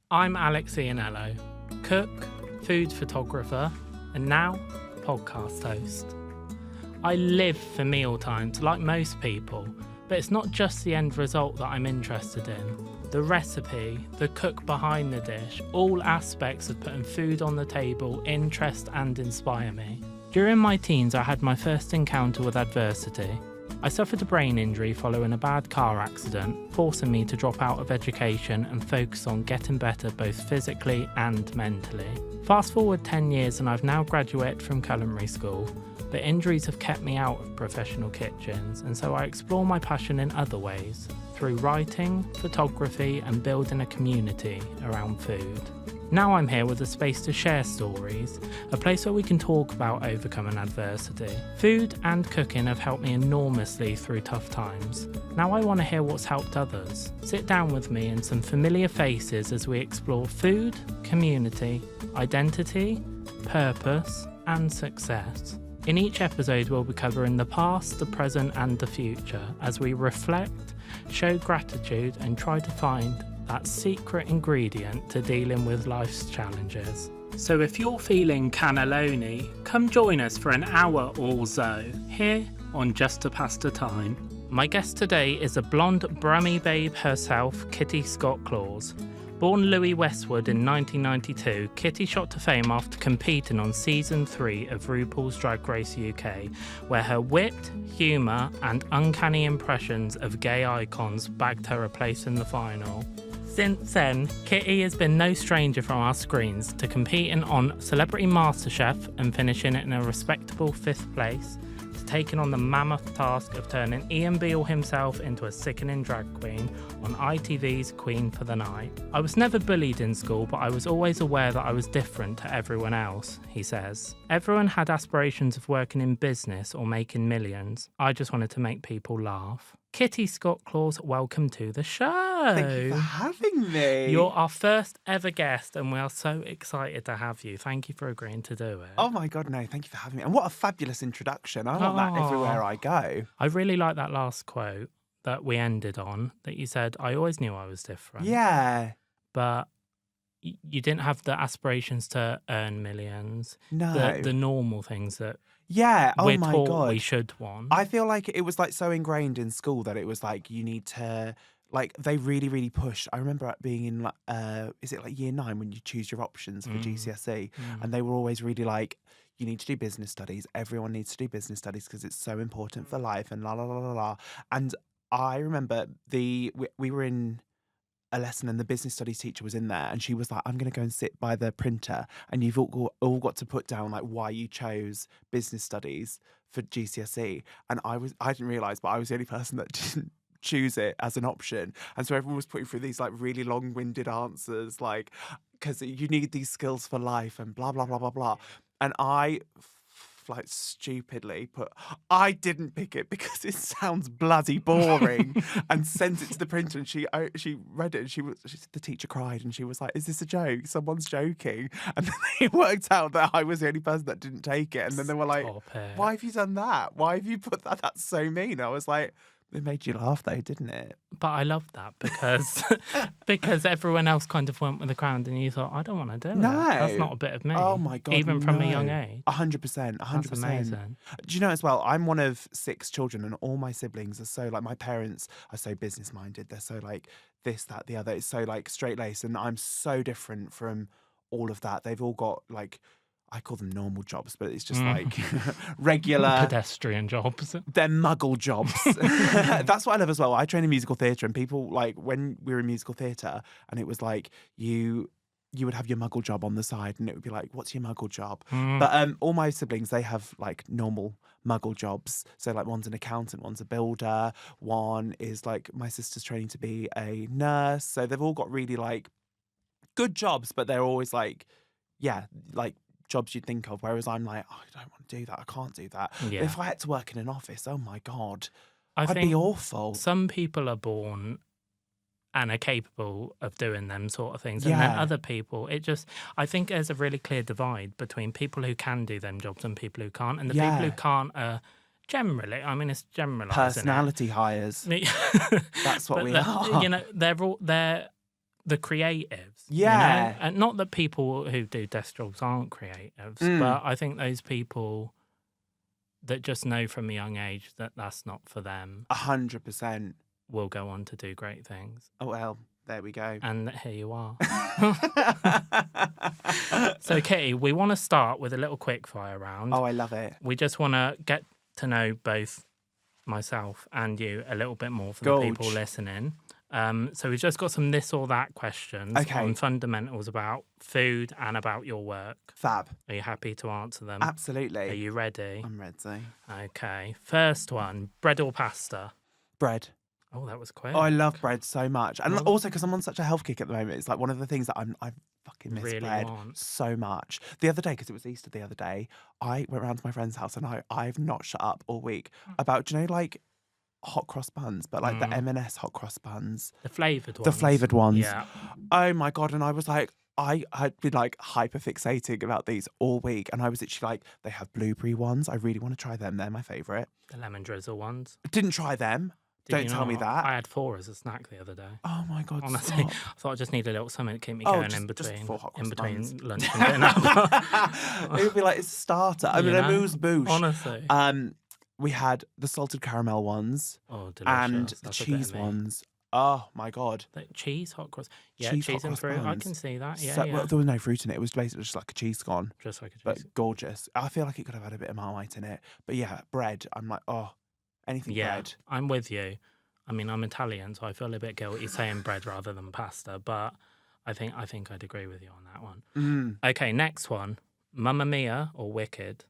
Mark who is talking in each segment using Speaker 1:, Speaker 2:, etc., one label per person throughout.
Speaker 1: I'm Alex Ianello, cook, food photographer, and now podcast host. I live for mealtimes like most people, but it's not just the end result that I'm interested in. The recipe, the cook behind the dish, all aspects of putting food on the table interest and inspire me. During my teens, I had my first encounter with adversity. I suffered a brain injury following a bad car accident, forcing me to drop out of education and focus on getting better both physically and mentally. Fast forward 10 years and I've now graduated from culinary school, but injuries have kept me out of professional kitchens, and so I explore my passion in other ways, through writing, photography and building a community around food. Now I'm here with a space to share stories, a place where we can talk about overcoming adversity. Food and cooking have helped me enormously through tough times. Now I want to hear what's helped others. Sit down with me and some familiar faces as we explore food, community, identity, purpose, and success. In each episode, we'll be covering the past, the present, and the future as we reflect, show gratitude, and try to find that secret ingredient to dealing with life's challenges. So if you're feeling cannelloni, come join us for an hour or so here on Just to Pass the Time. My guest today is a blonde Brummie Babe herself, Kitty Scott Claus. Born Louis Westwood in 1992, Kitty shot to fame after competing on season 3 of RuPaul's Drag Race UK, where her wit, humour and uncanny impressions of gay icons bagged her a place in the final. Since then, Kitty has been no stranger from our screens to competing on Celebrity MasterChef and finishing in a respectable 5th place, to taking on the mammoth task of turning Ian Beale himself into a sickening drag queen on ITV's Queen for the Night. I was never bullied in school, but I was always aware that I was different to everyone else, he says. Everyone had aspirations of working in business or making millions. I just wanted to make people laugh. Kitty Scott Claus, welcome to the show.
Speaker 2: Thank you for having me.
Speaker 1: You're our first ever guest and we are so excited to have you. Thank you for agreeing to do it.
Speaker 2: Oh my God, no, thank you for having me. And what a fabulous introduction. I want that everywhere I go.
Speaker 1: I really like that last quote that we ended on, that you said, I always knew I was different.
Speaker 2: Yeah.
Speaker 1: But you didn't have the aspirations to earn millions.
Speaker 2: No.
Speaker 1: The normal things that
Speaker 2: we're
Speaker 1: my taught
Speaker 2: God.
Speaker 1: we should want.
Speaker 2: I feel like it was like so ingrained in school that it was like you need to, like they really, really pushed. I remember being in, is it like year 9 when you choose your options for GCSE? And they were always really like, you need to do business studies. Everyone needs to do business studies because it's so important for life and la la la la la. And I remember we were in a lesson and the business studies teacher was in there and she was like, I'm going to go and sit by the printer and you've all got to put down like why you chose business studies for GCSE. And I didn't realise, but I was the only person that didn't choose it as an option. And so everyone was putting through these like really long-winded answers, like, because you need these skills for life and blah, blah, blah, blah, blah. And I like stupidly I didn't pick it because it sounds bloody boring and sent it to the printer and she read it and the teacher cried and she was like, is this a joke? Someone's joking. And then it worked out that I was the only person that didn't take it. And then they were like, why have you done that? Why have you put that? That's so mean. I was like, it made you laugh though, didn't it?
Speaker 1: But I love that because everyone else kind of went with the crowd and you thought, I don't want to do it. That's not a bit of me.
Speaker 2: Oh my God,
Speaker 1: even from a young age.
Speaker 2: 100%.
Speaker 1: That's amazing.
Speaker 2: Do you know as well, I'm one of 6 children and all my siblings are so like, my parents are so business minded. They're so like this, that, the other. It's so like straight laced and I'm so different from all of that. They've all got like, I call them normal jobs, but it's just like regular
Speaker 1: pedestrian jobs.
Speaker 2: They're muggle jobs. That's what I love as well. I train in musical theatre and people like when we were in musical theatre and it was like you would have your muggle job on the side and it would be like, what's your muggle job? But all my siblings, they have like normal muggle jobs. So like one's an accountant, one's a builder, one is like my sister's training to be a nurse. So they've all got really like good jobs, but they're always like, like jobs you'd think of, whereas I'm like, I don't want to do that. I can't do that. Yeah. If I had to work in an office, oh my God, I'd be awful.
Speaker 1: Some people are born and are capable of doing them sort of things. And then other people, I think there's a really clear divide between people who can do them jobs and people who can't. And the people who can't are generally, I mean, it's generalising.
Speaker 2: Personality hires. That's what we are.
Speaker 1: You know, they're the creatives.
Speaker 2: Yeah.
Speaker 1: You know? And not that people who do desk jobs aren't creatives, but I think those people that just know from a young age that that's not for them
Speaker 2: 100%.
Speaker 1: will go on to do great things.
Speaker 2: Oh, well, there we go.
Speaker 1: And here you are. So, Kitty, we want to start with a little quick fire round.
Speaker 2: Oh, I love it.
Speaker 1: We just want to get to know both myself and you a little bit more for the people listening. So we've just got some this or that questions on fundamentals about food and about your work.
Speaker 2: Fab.
Speaker 1: Are you happy to answer them?
Speaker 2: Absolutely.
Speaker 1: Are you ready?
Speaker 2: I'm ready.
Speaker 1: Okay. First one, bread or pasta?
Speaker 2: Bread.
Speaker 1: Oh, that was quick.
Speaker 2: Oh, I love bread so much. And also because I'm on such a health kick at the moment, it's like one of the things that I fucking miss
Speaker 1: Really
Speaker 2: bread
Speaker 1: want.
Speaker 2: so much. The other day, because it was Easter the other day, I went round to my friend's house and I've not shut up all week about, do you know, like hot cross buns, but like the M&S hot cross buns.
Speaker 1: The flavoured ones.
Speaker 2: The flavoured ones.
Speaker 1: Yeah.
Speaker 2: Oh my God. And I was like, I had been like hyper fixating about these all week. And I was literally like, they have blueberry ones. I really want to try them. They're my favourite.
Speaker 1: The lemon drizzle ones.
Speaker 2: Didn't try them. Don't tell me that.
Speaker 1: I had 4 as a snack the other day.
Speaker 2: Oh my God.
Speaker 1: Honestly,
Speaker 2: stop.
Speaker 1: I thought I just need a little something to keep me going in
Speaker 2: just
Speaker 1: between
Speaker 2: 4 hot cross buns.
Speaker 1: lunch and dinner.
Speaker 2: It would be like it's a starter. I mean, a moose bouche.
Speaker 1: Honestly.
Speaker 2: We had the salted caramel ones.
Speaker 1: Oh, delicious.
Speaker 2: And the
Speaker 1: That's a bit of
Speaker 2: cheese
Speaker 1: me.
Speaker 2: ones. Oh my God.
Speaker 1: The cheese hot cross. Yeah,
Speaker 2: Cheese
Speaker 1: cheese
Speaker 2: hot
Speaker 1: and
Speaker 2: cross
Speaker 1: fruit. I
Speaker 2: buns.
Speaker 1: can see that. Yeah,
Speaker 2: So,
Speaker 1: yeah.
Speaker 2: well, there was no fruit in it. It was basically just like a cheese scone,
Speaker 1: Just like a
Speaker 2: but
Speaker 1: cheese.
Speaker 2: gorgeous. I feel like it could have had a bit of Marmite in it. But yeah, bread. I'm like, oh, anything bread.
Speaker 1: I'm with you. I mean, I'm Italian, so I feel a bit guilty saying bread rather than pasta, but I think I'd agree with you on that one. Okay, next one. Mamma Mia or Wicked?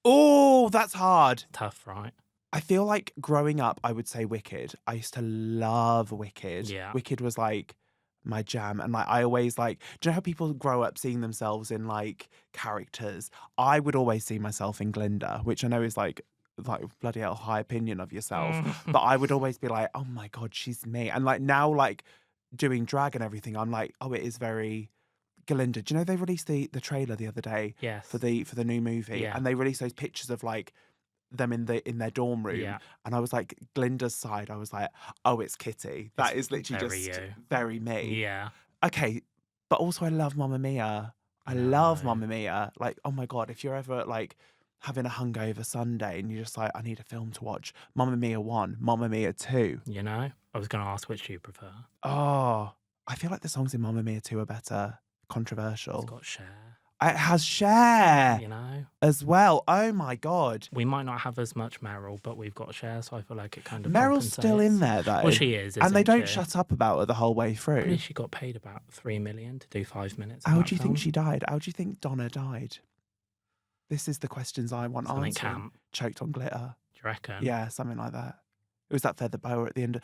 Speaker 2: Oh, that's hard.
Speaker 1: Tough, right?
Speaker 2: I feel like growing up, I would say Wicked. I used to love Wicked.
Speaker 1: Yeah.
Speaker 2: Wicked was like my jam. And like I always like, do you know how people grow up seeing themselves in like characters? I would always see myself in Glinda, which I know is like bloody hell high opinion of yourself. But I would always be like, oh my God, she's me. And like now, like doing drag and everything, I'm like, oh, it is very Glinda. Do you know they released the trailer the other day for the new movie?
Speaker 1: Yeah.
Speaker 2: And they released those pictures of like them in their dorm room.
Speaker 1: Yeah.
Speaker 2: And I was like, Glinda's side, I was like, oh, it's Kitty. That is literally
Speaker 1: very
Speaker 2: just
Speaker 1: you.
Speaker 2: very me.
Speaker 1: Yeah.
Speaker 2: Okay. But also I love Mamma Mia. I love Mamma Mia. Like, oh my God, if you're ever like having a hungover Sunday and you're just like, I need a film to watch, Mamma Mia 1, Mamma Mia 2.
Speaker 1: You know? I was going to ask which you prefer.
Speaker 2: Oh, I feel like the songs in Mamma Mia 2 are better. Controversial.
Speaker 1: It's got Cher.
Speaker 2: It has Cher
Speaker 1: You know?
Speaker 2: as well. Oh my God.
Speaker 1: We might not have as much Meryl, but we've got Cher, so I feel like it kind of
Speaker 2: Meryl's still in there though.
Speaker 1: Well, she is,
Speaker 2: and they
Speaker 1: isn't
Speaker 2: don't
Speaker 1: she?
Speaker 2: shut up about her the whole way
Speaker 1: I
Speaker 2: through.
Speaker 1: believe she got paid about $3 million to do 5 minutes.
Speaker 2: How do you think she died? How do you think Donna died? This is the questions I want
Speaker 1: Something
Speaker 2: answered.
Speaker 1: camp.
Speaker 2: Choked on glitter.
Speaker 1: Do you reckon?
Speaker 2: Yeah, something like that. It was that feather boa at the end.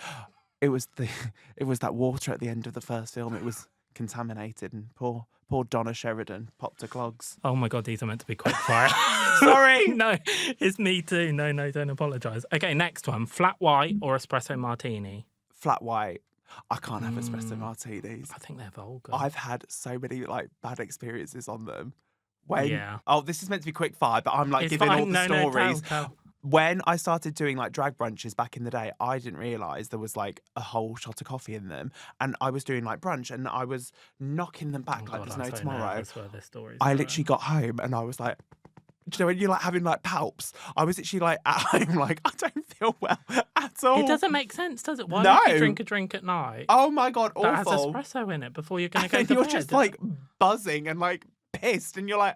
Speaker 2: It was that water at the end of the first film. It was contaminated, and poor Donna Sheridan popped her clogs.
Speaker 1: Oh my God, these are meant to be quick fire.
Speaker 2: Sorry.
Speaker 1: No, it's me too. No, don't apologise. Okay, next one. Flat white or espresso martini?
Speaker 2: Flat white. I can't have espresso martinis.
Speaker 1: I think they're vulgar.
Speaker 2: I've had so many like bad experiences on them. This is meant to be quick fire, but I'm like
Speaker 1: It's
Speaker 2: giving
Speaker 1: fine.
Speaker 2: all the
Speaker 1: No,
Speaker 2: stories.
Speaker 1: tell.
Speaker 2: When I started doing like drag brunches back in the day, I didn't realise there was like a whole shot of coffee in them. And I was doing like brunch and I was knocking them back like there's no tomorrow. I literally got home and I was like, do you know when you're like having like palps? I was literally like at home like, I don't feel well at all.
Speaker 1: It doesn't make sense, does it? Why
Speaker 2: No.
Speaker 1: would you drink a drink at night
Speaker 2: Oh my God, awful.
Speaker 1: that has espresso in it before you're going to go to
Speaker 2: And you're
Speaker 1: bed?
Speaker 2: just like buzzing and like pissed and you're like,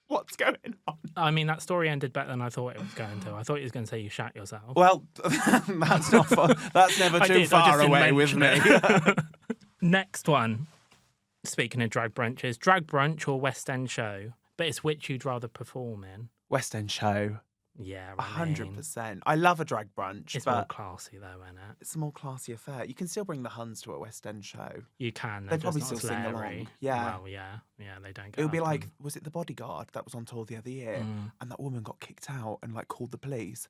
Speaker 2: what's going on?
Speaker 1: I mean, that story ended better than I thought it was going to. I thought you was going to say you shat yourself.
Speaker 2: Well, that's not fun. That's never too far away with me.
Speaker 1: Next one. Speaking of drag brunches, drag brunch or West End show? But it's which you'd rather perform in.
Speaker 2: West End show.
Speaker 1: Yeah,
Speaker 2: 100%. I love a drag brunch,
Speaker 1: It's
Speaker 2: but
Speaker 1: more classy though, isn't it?
Speaker 2: it's a more classy affair. You can still bring the Huns to a West End show.
Speaker 1: You can.
Speaker 2: They'd
Speaker 1: They're
Speaker 2: probably
Speaker 1: just not
Speaker 2: still sing
Speaker 1: as
Speaker 2: along.
Speaker 1: leery.
Speaker 2: Yeah.
Speaker 1: Well, yeah, they don't.
Speaker 2: It would be like, was it The Bodyguard that was on tour the other year?
Speaker 1: Mm.
Speaker 2: And that woman got kicked out and like called the police.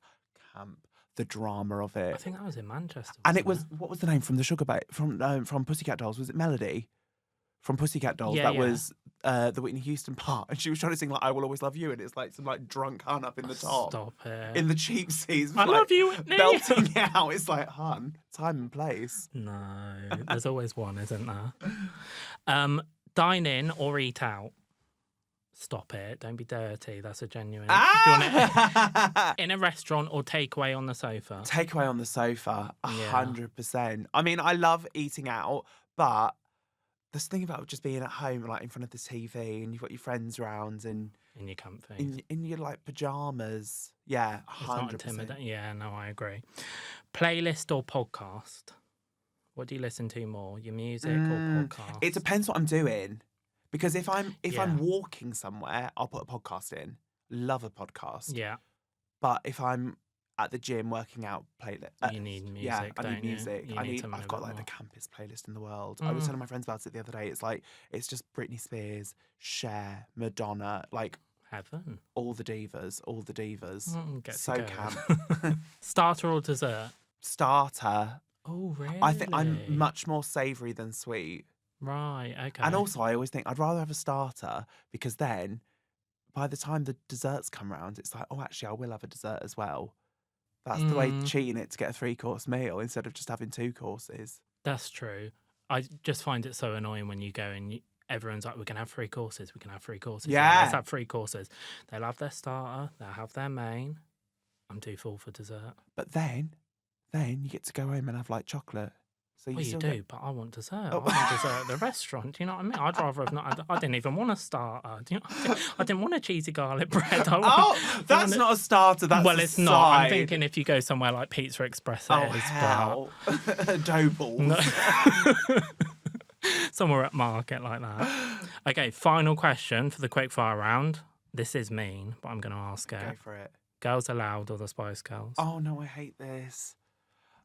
Speaker 2: Camp. The drama of it.
Speaker 1: I think that was in Manchester.
Speaker 2: And it
Speaker 1: wasn't
Speaker 2: was, what was the name from the Sugar from Pussycat Dolls? Was it Melody? From Pussycat Dolls.
Speaker 1: Yeah,
Speaker 2: That was the Whitney Houston part, and she was trying to sing like "I Will Always Love You," and it's like some like drunk hun up in the top,
Speaker 1: Stop it.
Speaker 2: in the cheap seats.
Speaker 1: I love you, Whitney.
Speaker 2: Belting it out. It's like, hun, time and place.
Speaker 1: No, there's always one, isn't there? Dine in or eat out. Stop it. Don't be dirty. That's a genuine. Do you want it in a restaurant or takeaway on the sofa?
Speaker 2: Takeaway on the sofa,
Speaker 1: Yeah.
Speaker 2: 100%. I mean, I love eating out, but this thing about just being at home, like in front of the TV, and you've got your friends around, and
Speaker 1: In your comfy.
Speaker 2: in your like pajamas. Yeah,
Speaker 1: It's not
Speaker 2: 100%.
Speaker 1: intimidating. Yeah, no, I agree. Playlist or podcast? What do you listen to more? Your music or podcast?
Speaker 2: It depends what I'm doing. Because if I'm
Speaker 1: Yeah.
Speaker 2: walking somewhere, I'll put a podcast in. Love a podcast.
Speaker 1: Yeah,
Speaker 2: But if I'm at the gym working out, playlist.
Speaker 1: you need music.
Speaker 2: Yeah, I
Speaker 1: don't
Speaker 2: need music.
Speaker 1: You? You need something
Speaker 2: I've
Speaker 1: a
Speaker 2: got
Speaker 1: bit
Speaker 2: like the
Speaker 1: more.
Speaker 2: campest playlist in the world. I was telling my friends about it the other day. It's like it's just Britney Spears, Cher, Madonna, like
Speaker 1: Heaven.
Speaker 2: all the divas.
Speaker 1: Get to
Speaker 2: So
Speaker 1: go.
Speaker 2: camp.
Speaker 1: Starter or dessert?
Speaker 2: Starter.
Speaker 1: Oh, really?
Speaker 2: I think I'm much more savoury than sweet.
Speaker 1: Right, okay.
Speaker 2: And also, I always think I'd rather have a starter because then by the time the desserts come round, it's like, oh, actually, I will have a dessert as well. That's the way cheating it to get a 3-course meal instead of just having 2 courses.
Speaker 1: That's true. I just find it so annoying when you go and everyone's like, we can have 3 courses. We can have 3 courses.
Speaker 2: Yeah.
Speaker 1: Let's have 3 courses. They'll have their starter. They'll have their main. I'm too full for dessert.
Speaker 2: But then you get to go home and have like chocolate. So
Speaker 1: Well, you
Speaker 2: still
Speaker 1: do,
Speaker 2: get-
Speaker 1: but I want dessert.
Speaker 2: Oh.
Speaker 1: I want dessert at the restaurant. Do you know what I mean? I'd rather have not. I didn't even want a starter. Do you know? I didn't want a cheesy garlic bread.
Speaker 2: Oh, that's not a starter. That's
Speaker 1: well,
Speaker 2: a
Speaker 1: it's not. I'm
Speaker 2: side.
Speaker 1: thinking if you go somewhere like Pizza Express,
Speaker 2: Oh,
Speaker 1: it is,
Speaker 2: hell. Dough balls.
Speaker 1: No. Somewhere at market like that. Okay, final question for the quickfire round. This is mean, but I'm going to ask it.
Speaker 2: Go for it.
Speaker 1: Girls Aloud or the Spice Girls?
Speaker 2: Oh, no, I hate this.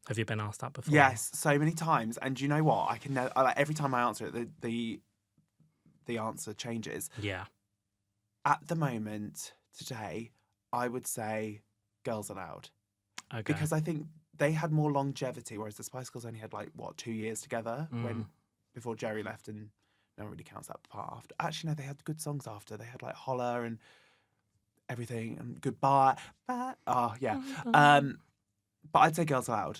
Speaker 1: Have you been asked that before?
Speaker 2: Yes, so many times. And do you know what? I can like every time I answer it, the answer changes.
Speaker 1: Yeah.
Speaker 2: At the moment, today, I would say Girls Aloud.
Speaker 1: Okay.
Speaker 2: Because I think they had more longevity, whereas the Spice Girls only had 2 years together before Jerry left, and no one really counts that part after. Actually, no, they had good songs after. They had Holler and everything and Goodbye. Oh, yeah. But I'd say Girls Aloud.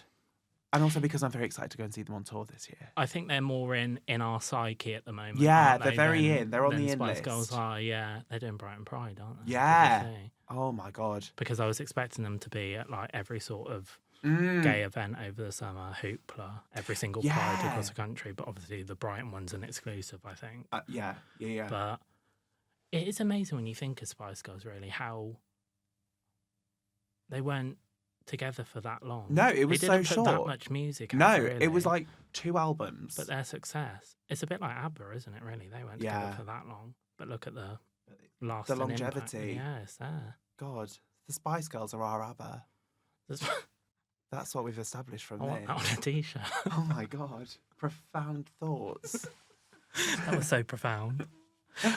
Speaker 2: And also because I'm very excited to go and see them on tour this year.
Speaker 1: I think they're more in our psyche at the moment.
Speaker 2: Yeah,
Speaker 1: aren't
Speaker 2: they're
Speaker 1: they,
Speaker 2: very
Speaker 1: than-
Speaker 2: in. They're on
Speaker 1: than
Speaker 2: the in
Speaker 1: Spice
Speaker 2: list.
Speaker 1: Girls are, yeah. They're doing Brighton Pride, aren't they?
Speaker 2: Yeah.
Speaker 1: BBC.
Speaker 2: Oh my God.
Speaker 1: Because I was expecting them to be at every sort of gay event over the summer, Hoopla, every single Pride
Speaker 2: Yeah.
Speaker 1: across the country. But obviously the Brighton one's an exclusive, I think.
Speaker 2: Yeah.
Speaker 1: But it is amazing when you think of Spice Girls, really, how they weren't together for that long.
Speaker 2: No, it was
Speaker 1: they
Speaker 2: so
Speaker 1: didn't put that
Speaker 2: short.
Speaker 1: much music
Speaker 2: No,
Speaker 1: out,
Speaker 2: it was
Speaker 1: really.
Speaker 2: 2 albums.
Speaker 1: But their success, it's a bit like ABBA, isn't it, really? They weren't
Speaker 2: Yeah.
Speaker 1: together for that long. But look at the last
Speaker 2: The longevity.
Speaker 1: Yeah, it's there.
Speaker 2: God, the Spice Girls are our ABBA. That's what we've established from
Speaker 1: I want
Speaker 2: this.
Speaker 1: that on a T-shirt.
Speaker 2: Oh my God. Profound thoughts.
Speaker 1: That was so profound.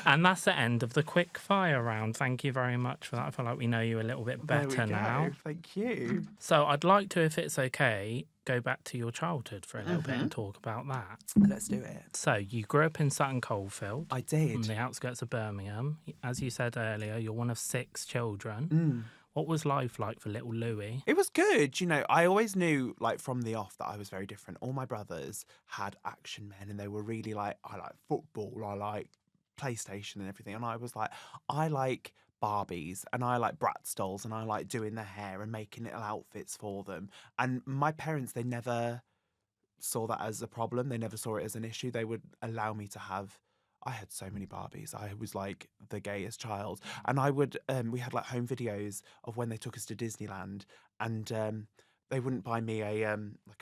Speaker 1: And that's the end of the quick fire round. Thank you very much for that. I feel like we know you a little bit
Speaker 2: There we
Speaker 1: better
Speaker 2: go.
Speaker 1: now.
Speaker 2: Thank you.
Speaker 1: So I'd like to, if it's okay, go back to your childhood for a little bit and talk about that.
Speaker 2: Let's do it.
Speaker 1: So you grew up in Sutton Coldfield,
Speaker 2: I
Speaker 1: on
Speaker 2: did.
Speaker 1: the outskirts of Birmingham. As you said earlier, you're one of 6 children. What was life like for little Louis?
Speaker 2: It was good. I always knew, from the off, that I was very different. All my brothers had action men, and they were really I like football, I like PlayStation and everything. And I was like, I like Barbies, and I like Bratz dolls, and I like doing their hair and making little outfits for them. And my parents, they never saw that as a problem. They never saw it as an issue. They would allow me to have... I had so many Barbies. I was the gayest child. And I would, we had home videos of when they took us to Disneyland, and they wouldn't buy me a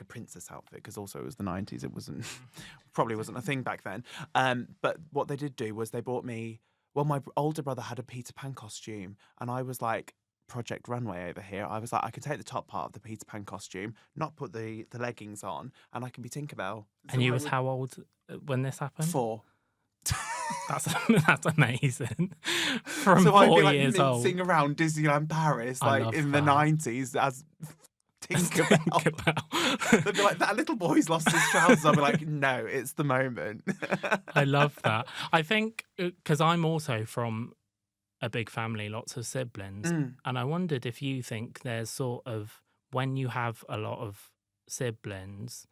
Speaker 2: princess outfit, because also it was the 90s. It probably wasn't a thing back then. But what they did do was they bought me, my older brother had a Peter Pan costume, and I was Project Runway over here. I was I can take the top part of the Peter Pan costume, not put the leggings on, and I can be Tinkerbell.
Speaker 1: And you was how old when this happened?
Speaker 2: 4.
Speaker 1: That's amazing. From
Speaker 2: So
Speaker 1: 4
Speaker 2: I'd be
Speaker 1: years old.
Speaker 2: mincing around Disneyland Paris
Speaker 1: I love
Speaker 2: in the
Speaker 1: that.
Speaker 2: 90s as Tinkerbell. They'd be like, that little boy's lost his trousers. I'll be like, no, it's the moment.
Speaker 1: I love that. I think because I'm also from a big family, lots of siblings, and I wondered if you think there's sort of, when you have a lot of siblings,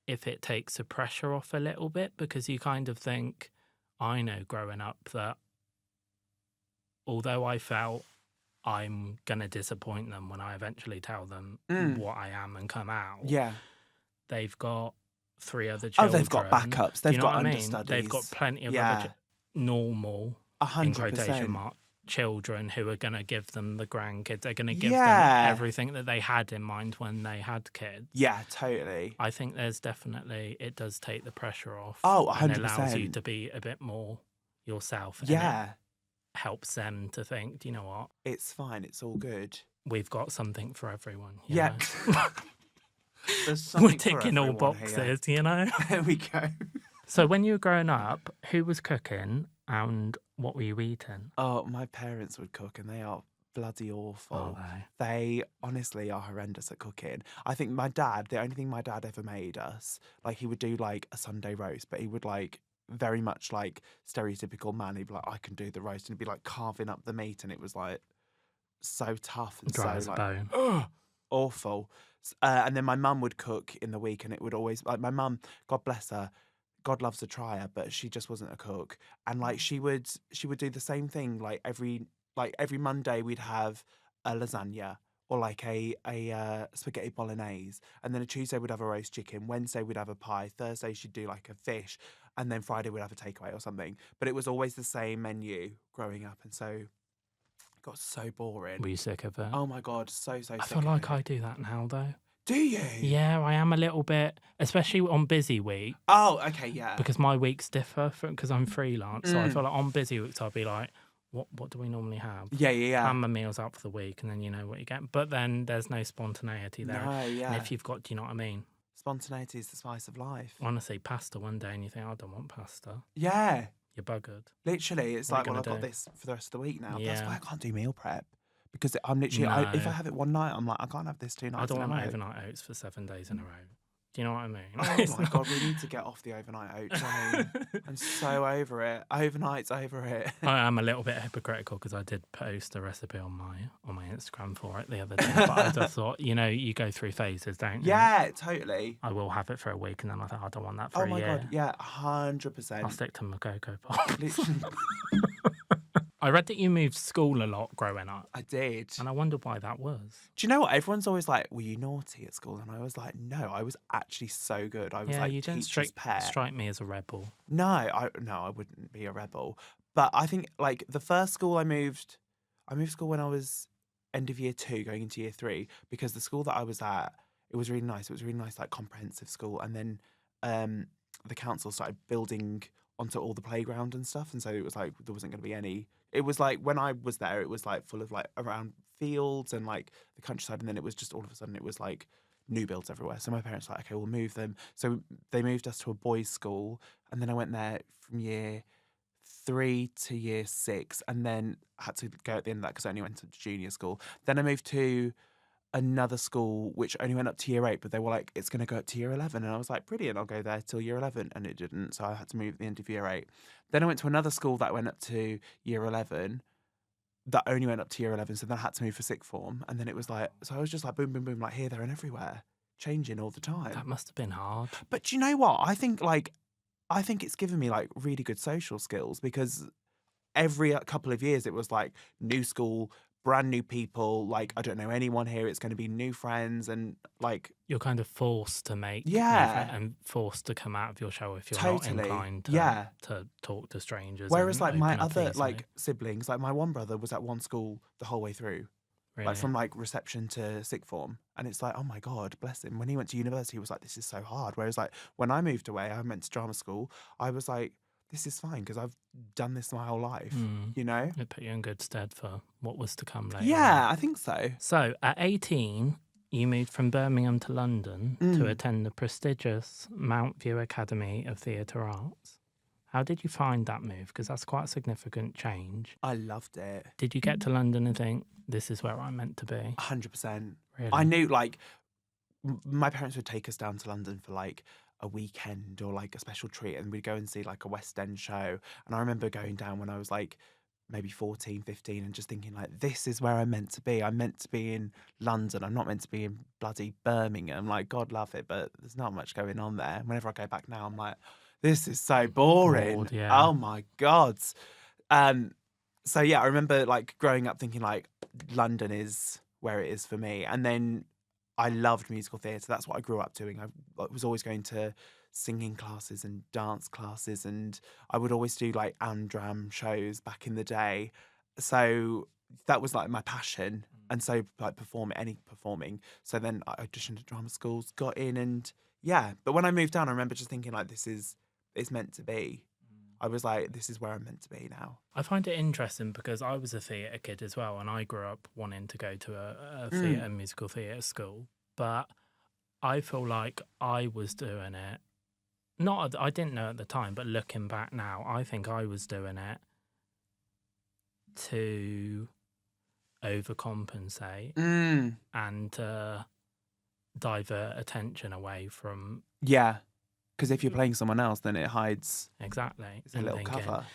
Speaker 1: if it takes the pressure off a little bit, because you kind of think, I know growing up that although I felt I'm going to disappoint them when I eventually tell them what I am and come out, they've got 3 other children.
Speaker 2: Oh, they've got backups. They've got understudies.
Speaker 1: They've got plenty of other normal,
Speaker 2: 100%.
Speaker 1: in quotation mark, children who are going to give them the grandkids. They're going to give them everything that they had in mind when they had kids.
Speaker 2: Yeah, totally.
Speaker 1: I think there's definitely, it does take the pressure off.
Speaker 2: Oh, 100%.
Speaker 1: And it allows you to be a bit more yourself. And it helps them to think, do you know what?
Speaker 2: It's fine. It's all good.
Speaker 1: We've got something for everyone.
Speaker 2: Yeah.
Speaker 1: We're ticking all boxes,
Speaker 2: here.
Speaker 1: You know?
Speaker 2: There we go.
Speaker 1: So when you were growing up, who was cooking and what were you eating?
Speaker 2: Oh, my parents would cook and they are bloody awful. They honestly are horrendous at cooking. I think my dad, the only thing my dad ever made us, like he would do like a Sunday roast, but he would like very much like stereotypical man. He'd be like, I can do the roast, and he'd be like carving up the meat, and it was like so tough and
Speaker 1: dry
Speaker 2: so
Speaker 1: as
Speaker 2: like
Speaker 1: a bone.
Speaker 2: Awful. And then my mum would cook in the week, and it would always like my mum, God bless her, God loves a trier, but she just wasn't a cook. And like she would do the same thing. Like every Monday we'd have a lasagna or like a spaghetti bolognese, and then a Tuesday we'd have a roast chicken. Wednesday we'd have a pie. Thursday she'd do like a fish, and then Friday we'd have a takeaway or something. But it was always the same menu growing up, and so it got so boring.
Speaker 1: Were you sick of it?
Speaker 2: Oh my God, so sick.
Speaker 1: I feel like I do that now though.
Speaker 2: Do you?
Speaker 1: Yeah, I am a little bit, especially on busy week.
Speaker 2: Oh, okay, yeah.
Speaker 1: Because my weeks differ because I'm freelance. So I feel like on busy weeks I'll be like, what do we normally have?
Speaker 2: Yeah.
Speaker 1: Plan my meals out for the week and then you know what you get. But then there's no spontaneity there.
Speaker 2: No, yeah.
Speaker 1: And if you've got, do you know what I mean?
Speaker 2: Spontaneity is the spice of life.
Speaker 1: Honestly, pasta one day and you think, I don't want pasta.
Speaker 2: Yeah.
Speaker 1: You're buggered.
Speaker 2: Literally, it's
Speaker 1: What
Speaker 2: like,
Speaker 1: are you
Speaker 2: well, I've
Speaker 1: gonna
Speaker 2: got this for the rest of the week now.
Speaker 1: Yeah.
Speaker 2: That's why I can't do meal prep. Because I'm literally,
Speaker 1: No.
Speaker 2: if I have it one night, I'm like, I can't have this 2 nights.
Speaker 1: I don't
Speaker 2: in a
Speaker 1: want
Speaker 2: row.
Speaker 1: overnight oats for 7 days in a row. Do you know what I mean?
Speaker 2: Oh my God, we need to get off the overnight oat train. I'm so over it. Overnight's over it.
Speaker 1: I am a little bit hypocritical because I did post a recipe on my Instagram for it the other day. But I just thought, you know, you go through phases, don't you?
Speaker 2: Yeah, totally.
Speaker 1: I will have it for a week and then I thought, I don't want that for a year.
Speaker 2: Oh my God, yeah, 100%.
Speaker 1: I'll stick to my Cocoa Pops.
Speaker 2: Literally.
Speaker 1: I read that you moved school a lot growing up.
Speaker 2: I did.
Speaker 1: And I wondered why that was.
Speaker 2: Do you know what? Everyone's always like, were you naughty at school? And I was like, no, I was actually so good. I was like,
Speaker 1: you didn't strike me as a rebel.
Speaker 2: No, I wouldn't be a rebel. But I think like the first school I moved school when I was end of year 2 going into year 3, because the school that I was at, it was really nice. It was a really nice like comprehensive school. And then the council started building onto all the playground and stuff. And so it was like there wasn't going to be any. It was like when I was there, it was like full of like around fields and like the countryside. And then it was just all of a sudden it was like new builds everywhere. So my parents were like, okay, we'll move them. So they moved us to a boys' school. And then I went there from year 3 to year 6. And then I had to go at the end of that because I only went to junior school. Then I moved to another school which only went up to year 8, but they were like, it's going to go up to year 11. And I was like, brilliant, I'll go there till year 11. And it didn't. So I had to move at the end of year 8. Then I went to another school that went up to year 11 that only went up to year 11. So then I had to move for sixth form. And then it was like, so I was just like boom, boom, boom, like here, there and everywhere, changing all the time.
Speaker 1: That must have been hard.
Speaker 2: But do you know what? I think it's given me like really good social skills, because every couple of years it was like new school, brand new people, like I don't know anyone here, it's going to be new friends, and like
Speaker 1: you're kind of forced to make and forced to come out of your shell if you're not inclined to talk to strangers.
Speaker 2: Whereas like my other like siblings, like my one brother was at one school the whole way through.
Speaker 1: Really?
Speaker 2: Like from like reception to sixth form. And it's like, oh my God, bless him. When he went to university, he was like, this is so hard. Whereas like when I moved away, I went to drama school, I was like, this is fine because I've done this my whole life, you know?
Speaker 1: It put you in good stead for what was to come later.
Speaker 2: Yeah, I think so.
Speaker 1: So at 18, you moved from Birmingham to London to attend the prestigious Mount View Academy of Theatre Arts. How did you find that move? Because that's quite a significant change.
Speaker 2: I loved it.
Speaker 1: Did you get to London and think, this is where I'm meant to be?
Speaker 2: 100%.
Speaker 1: Really?
Speaker 2: I knew, like, my parents would take us down to London for, like, a weekend or, like, a special treat, and we'd go and see, like, a West End show. And I remember going down when I was, like, maybe 14, 15, and just thinking, like, this is where I'm meant to be. I'm meant to be in London. I'm not meant to be in bloody Birmingham. Like, God love it, but there's not much going on there. Whenever I go back now, I'm like, this is so boring.
Speaker 1: Bored, yeah.
Speaker 2: Oh, my God. So, yeah, I remember, like, growing up thinking, like, London is where it is for me. And then I loved musical theatre. That's what I grew up doing. I was always going to singing classes and dance classes, and I would always do like Amdram shows back in the day. So that was like my passion. And so like performing. So then I auditioned at drama schools, got in, and yeah. But when I moved down, I remember just thinking like, it's meant to be. I was like, this is where I'm meant to be now.
Speaker 1: I find it interesting because I was a theatre kid as well, and I grew up wanting to go to a theatre, musical theatre school. But I feel like I was doing it. I didn't know at the time, but looking back now, I think I was doing it to overcompensate and divert attention away from.
Speaker 2: Yeah. Because if you're playing someone else, then it hides.
Speaker 1: Exactly.
Speaker 2: It's a little cover.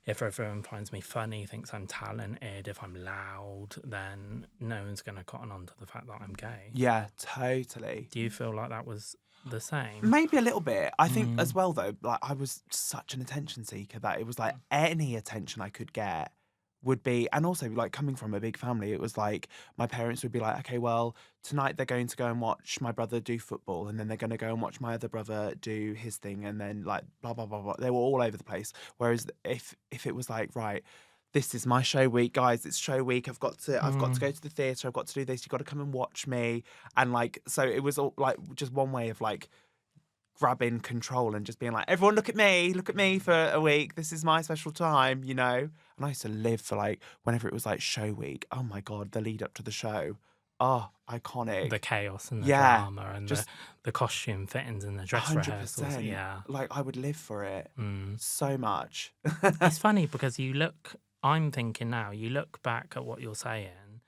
Speaker 1: If everyone finds me funny, thinks I'm talented, if I'm loud, then no one's going to cotton on to the fact that I'm gay.
Speaker 2: Yeah, totally.
Speaker 1: Do you feel like that was the same?
Speaker 2: Maybe a little bit. I think as well, though, like I was such an attention seeker that it was like any attention I could get would be, and also like coming from a big family, it was like my parents would be like, okay, well, tonight they're going to go and watch my brother do football, and then they're going to go and watch my other brother do his thing, and then like blah blah blah blah. They were all over the place. Whereas if it was like, right, this is my show week, guys, it's show week, I've got to go to the theatre, I've got to do this, you've got to come and watch me, and like so it was all like just one way of like grabbing control and just being like, everyone look at me for a week, this is my special time, you know. And I used to live for like whenever it was like show week, oh my God, the lead up to the show, oh, iconic,
Speaker 1: the chaos and the drama and just the costume fittings and the dress
Speaker 2: 100%,
Speaker 1: rehearsals. Yeah,
Speaker 2: like I would live for it so much.
Speaker 1: It's funny because I'm thinking now, you look back at what you're saying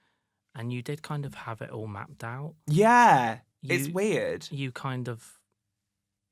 Speaker 1: and you did kind of have it all mapped out.
Speaker 2: Yeah, it's weird.
Speaker 1: You kind of,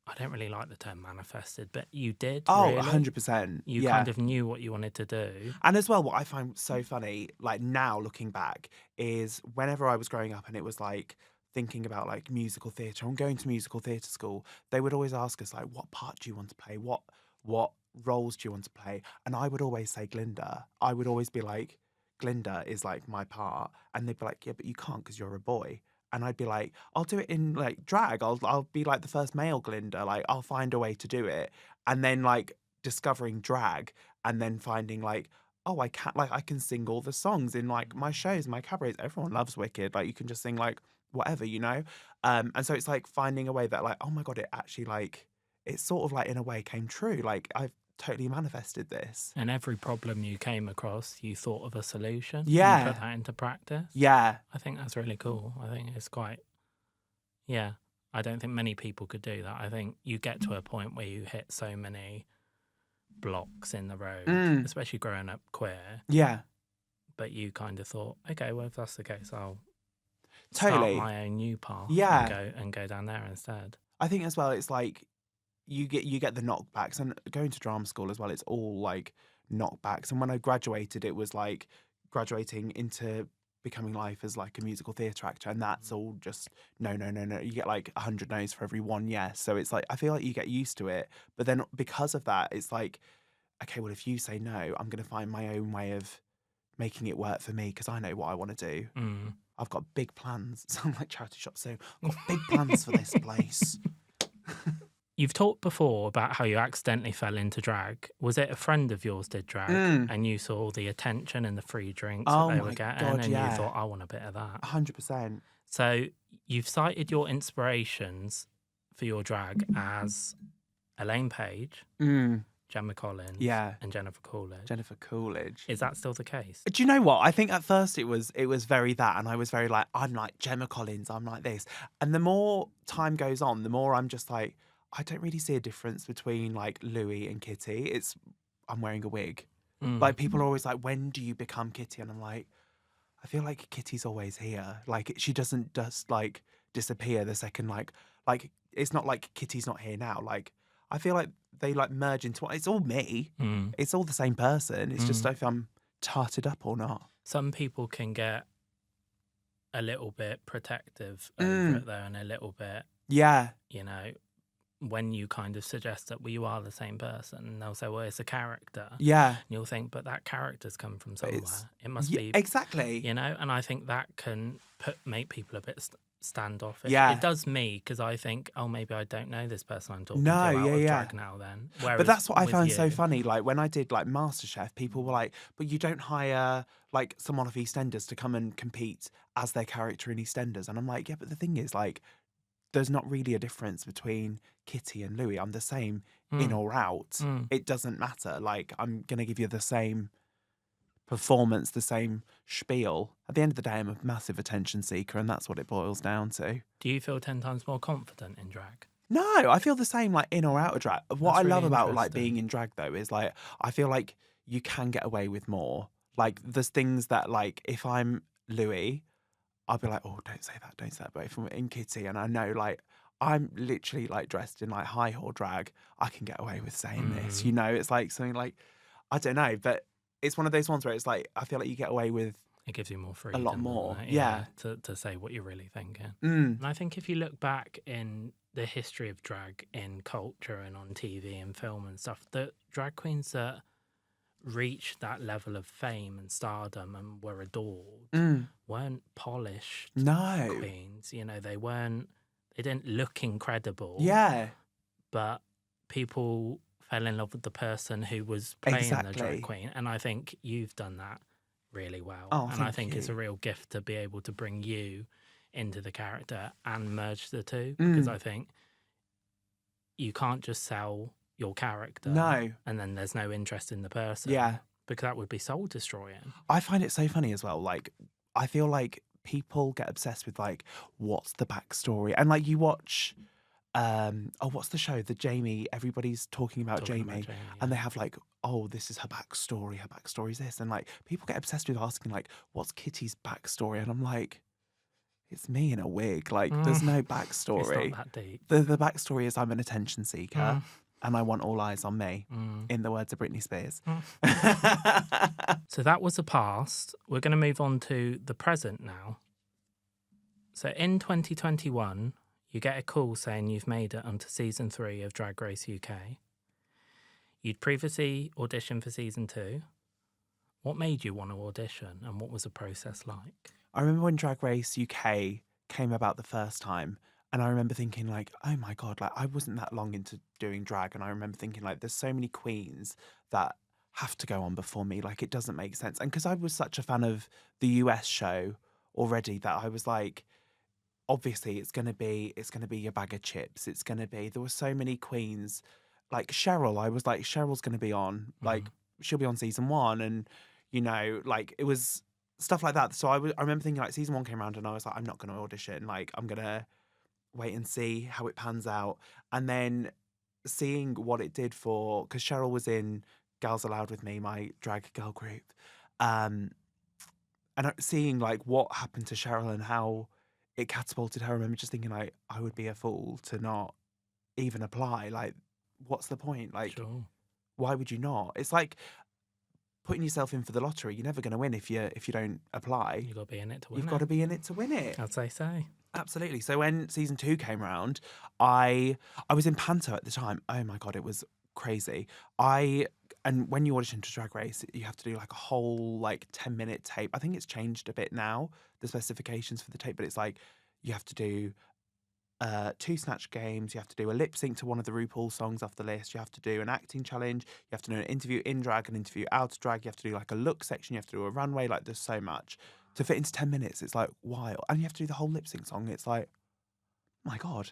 Speaker 1: I don't really like the term manifested, but you did.
Speaker 2: Oh,
Speaker 1: really.
Speaker 2: 100%.
Speaker 1: You kind of knew what you wanted to do.
Speaker 2: And as well, what I find so funny, like now looking back, is whenever I was growing up and it was like thinking about like musical theatre and going to musical theatre school, they would always ask us like, what part do you want to play? What roles do you want to play? And I would always say Glinda. I would always be like, Glinda is like my part. And they'd be like, yeah, but you can't because you're a boy. And I'd be like, I'll do it in like drag. I'll be like the first male Glinda. Like I'll find a way to do it. And then like discovering drag and then finding like, oh, I can sing all the songs in like my shows, my cabarets. Everyone loves Wicked. Like you can just sing like whatever, you know? And so it's like finding a way that like, oh my God, it actually like, it sort of like in a way came true. Like I've totally manifested this.
Speaker 1: And every problem you came across, you thought of a solution.
Speaker 2: Yeah.
Speaker 1: You put that into practice.
Speaker 2: Yeah.
Speaker 1: I think that's really cool. I think it's quite, yeah. I don't think many people could do that. I think you get to a point where you hit so many blocks in the road, especially growing up queer.
Speaker 2: Yeah.
Speaker 1: But you kind of thought, okay, well, if that's the case, I'll
Speaker 2: totally
Speaker 1: start my own new path.
Speaker 2: Yeah.
Speaker 1: And go down there instead.
Speaker 2: I think as well, it's like, you get the knockbacks, and going to drama school as well, it's all like knockbacks. And when I graduated, it was like graduating into becoming life as like a musical theatre actor, and that's all just no. You get like 100 no's for every one yes. So it's like I feel like you get used to it, but then because of that, it's like, okay, well, if you say no, I'm going to find my own way of making it work for me because I know what I want to do. I've got big plans. So I'm like charity shop, so I've got big plans for this place.
Speaker 1: You've talked before about how you accidentally fell into drag. Was it a friend of yours did drag and you saw the attention and the free drinks that they were getting and you thought, I want a bit of that?
Speaker 2: 100%.
Speaker 1: So you've cited your inspirations for your drag as Elaine Page, Gemma Collins, and Jennifer Coolidge. Is that still the case?
Speaker 2: Do you know what? I think at first it was very that, and I was very like, I'm like Gemma Collins, I'm like this. And the more time goes on, the more I'm just like, I don't really see a difference between like Louis and Kitty. I'm wearing a wig. Like people are always like, when do you become Kitty? And I'm like, I feel like Kitty's always here. Like she doesn't just like disappear the second like it's not like Kitty's not here now. Like I feel like they like merge into it's all me. It's all the same person. It's just if I'm tarted up or not.
Speaker 1: Some people can get a little bit protective over it though, and a little bit,
Speaker 2: Yeah.
Speaker 1: you know, when you kind of suggest that you are the same person, and they'll say, well, it's a character.
Speaker 2: Yeah.
Speaker 1: And you'll think, but that character's come from somewhere. It must
Speaker 2: Yeah,
Speaker 1: be.
Speaker 2: exactly.
Speaker 1: You know, and I think that can make people a bit standoffish.
Speaker 2: Yeah.
Speaker 1: It does me, because I think, oh, maybe I don't know this person I'm talking
Speaker 2: No,
Speaker 1: to out
Speaker 2: yeah,
Speaker 1: of
Speaker 2: yeah.
Speaker 1: drag now then. Whereas
Speaker 2: But that's what I
Speaker 1: with
Speaker 2: found
Speaker 1: you-
Speaker 2: so funny. Like when I did like MasterChef, people were like, but you don't hire like someone off EastEnders to come and compete as their character in EastEnders. And I'm like, yeah, but the thing is like, there's not really a difference between Kitty and Louis. I'm the same in or out. It doesn't matter. Like I'm going to give you the same performance, the same spiel. At the end of the day, I'm a massive attention seeker, and that's what it boils down to.
Speaker 1: Do you feel 10 times more confident in drag?
Speaker 2: No, I feel the same like in or out of drag. What
Speaker 1: That's
Speaker 2: I love
Speaker 1: really
Speaker 2: about like
Speaker 1: interesting.
Speaker 2: being in drag though is like I feel like you can get away with more. Like there's things that like if I'm Louis, I'll be like, oh, don't say that, don't say that. But if I'm in Kitty and I know like I'm literally like dressed in like high heel drag, I can get away with saying this. You know, it's like something like I don't know, but it's one of those ones where it's like I feel like you get away with
Speaker 1: It gives you more freedom.
Speaker 2: lot more,
Speaker 1: doesn't it?
Speaker 2: yeah.
Speaker 1: To say what you're really thinking. And I think if you look back in the history of drag in culture and on TV and film and stuff, the drag queens that reached that level of fame and stardom and were adored weren't polished
Speaker 2: no.
Speaker 1: queens. You know, they didn't look incredible.
Speaker 2: Yeah.
Speaker 1: But people fell in love with the person who was playing the drag queen. And I think you've done that really well.
Speaker 2: Oh,
Speaker 1: and I think it's a real gift to be able to bring you into the character and merge the two. Because I think you can't just sell your character.
Speaker 2: No.
Speaker 1: And then there's no interest in the person.
Speaker 2: Yeah.
Speaker 1: Because that would be soul destroying.
Speaker 2: I find it so funny as well. Like, I feel like people get obsessed with like, what's the backstory? And like, you watch, what's the show? The Jamie. Everybody's talking about Jamie, and they have like, oh, this is her backstory. Her backstory is this, and like, people get obsessed with asking like, what's Kitty's backstory? And I'm like, it's me in a wig. Like, there's no backstory.
Speaker 1: It's not that deep.
Speaker 2: The backstory is I'm an attention seeker. And I want all eyes on me, in the words of Britney Spears.
Speaker 1: So that was the past. We're going to move on to the present now. So in 2021, you get a call saying you've made it onto season 3 of Drag Race UK. You'd previously auditioned for season 2. What made you want to audition, and what was the process like?
Speaker 2: I remember when Drag Race UK came about the first time. And I remember thinking like, oh my God, like I wasn't that long into doing drag. And I remember thinking like, there's so many queens that have to go on before me. Like it doesn't make sense. And because I was such a fan of the US show already that I was like, obviously it's going to be your bag of chips. There were so many queens like Cheryl. I was like, Cheryl's going to be on, like she'll be on season 1. And, you know, like it was stuff like that. So I remember thinking like season 1 came around and I was like, I'm not going to audition. Like I'm going to wait and see how it pans out. And then seeing what it did because Cheryl was in Girls Aloud with me, my drag girl group. And seeing like what happened to Cheryl and how it catapulted her. I remember just thinking like, I would be a fool to not even apply. Like, what's the point? Like, why would you not? It's like putting yourself in for the lottery. You're never going to win if you don't apply.
Speaker 1: You've got to be in it to win
Speaker 2: You've got to be in it to win it.
Speaker 1: I'd say so.
Speaker 2: Absolutely. So when season 2 came around, I was in Panto at the time. Oh my God, it was crazy. And when you audition to Drag Race, you have to do like a whole like 10-minute tape. I think it's changed a bit now, the specifications for the tape, but it's like you have to do 2 snatch games, you have to do a lip sync to one of the RuPaul songs off the list, you have to do an acting challenge, you have to do an interview in drag, an interview out of drag, you have to do like a look section, you have to do a runway, like there's so much. To fit into 10 minutes, it's like wild. And you have to do the whole lip sync song. It's like, my God.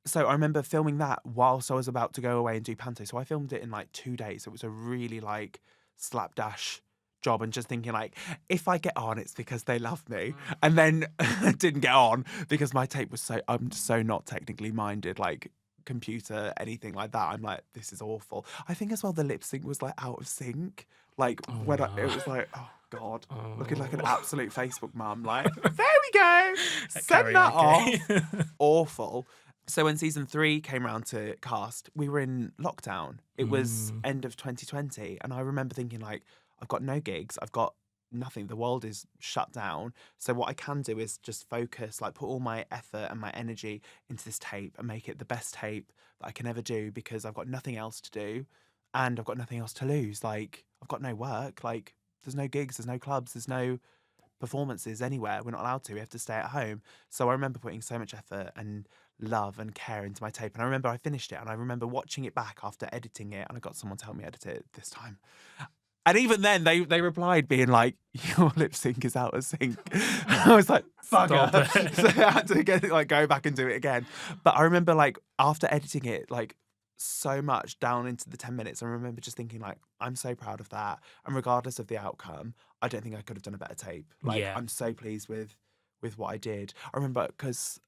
Speaker 2: So I remember filming that whilst I was about to go away and do Panto. So I filmed it in like 2 days. It was a really like slapdash job and just thinking like, if I get on, it's because they love me. And then I didn't get on because my tape was I'm so not technically minded, like computer, anything like that. I'm like, this is awful. I think as well the lip sync was like out of sync. Like
Speaker 1: Oh,
Speaker 2: when
Speaker 1: no.
Speaker 2: it was like, oh God,
Speaker 1: Oh.
Speaker 2: looking like an absolute Facebook mum. Like, there we go, send that
Speaker 1: Karaoke.
Speaker 2: off. Awful. So when season 3 came around to cast, we were in lockdown. It was end of 2020, and I remember thinking like, I've got no gigs, I've got nothing. The world is shut down. So what I can do is just focus, like put all my effort and my energy into this tape and make it the best tape that I can ever do, because I've got nothing else to do and I've got nothing else to lose. Like, I've got no work. Like, there's no gigs, there's no clubs, there's no performances anywhere. We're not allowed to. We have to stay at home. So I remember putting so much effort and love and care into my tape. And I remember I finished it, and I remember watching it back after editing it, and I got someone to help me edit it this time. And even then, they replied being like, your lip sync is out of sync. And I was like, bugger. So I had to go back and do it again. But I remember like after editing it, like so much down into the 10 minutes, I remember just thinking like, I'm so proud of that. And regardless of the outcome, I don't think I could have done a better tape. Like,
Speaker 1: Yeah.
Speaker 2: I'm so pleased with what I did. I remember because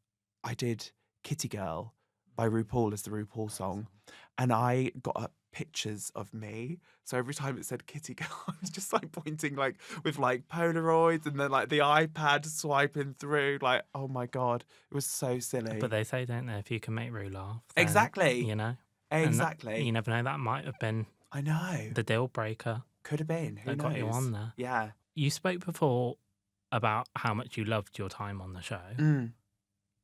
Speaker 2: I did Kitty Girl by RuPaul as the RuPaul song. And I got up pictures of me. So every time it said Kitty Girl, I was just like pointing like with like Polaroids, and then like the iPad swiping through. Like, oh my God, it was so silly.
Speaker 1: But they say, don't they, if you can make Rue laugh, then,
Speaker 2: Exactly.
Speaker 1: you know?
Speaker 2: Exactly.
Speaker 1: And you never know, that might have been
Speaker 2: I know.
Speaker 1: the deal breaker
Speaker 2: Could have been. Who
Speaker 1: that
Speaker 2: knows?
Speaker 1: got you on there.
Speaker 2: Yeah.
Speaker 1: You spoke before about how much you loved your time on the show.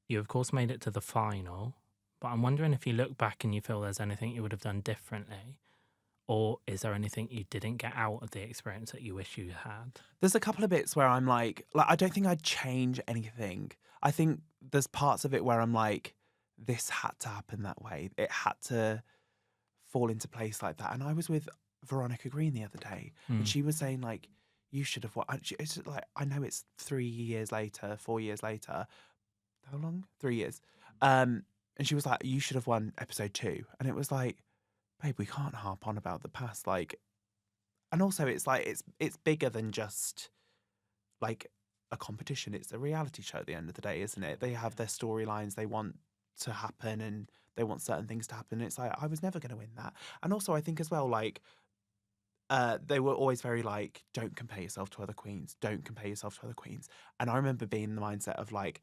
Speaker 1: You, of course, made it to the final, but I'm wondering if you look back and you feel there's anything you would have done differently, or is there anything you didn't get out of the experience that you wish you had?
Speaker 2: There's a couple of bits where I'm like I don't think I'd change anything. I think there's parts of it where I'm like, this had to happen that way. It had to fall into place like that. And I was with Veronica Green the other day, and she was saying like, you should have watched. It's like, I know it's 4 years later. How long? 3 years. And she was like, you should have won episode 2. And it was like, babe, we can't harp on about the past. Like, and also it's like, it's bigger than just like a competition. It's a reality show at the end of the day, isn't it? They have their storylines they want to happen, and they want certain things to happen. It's like, I was never going to win that. And also I think as well, like, they were always very like, don't compare yourself to other queens. Don't compare yourself to other queens. And I remember being in the mindset of like,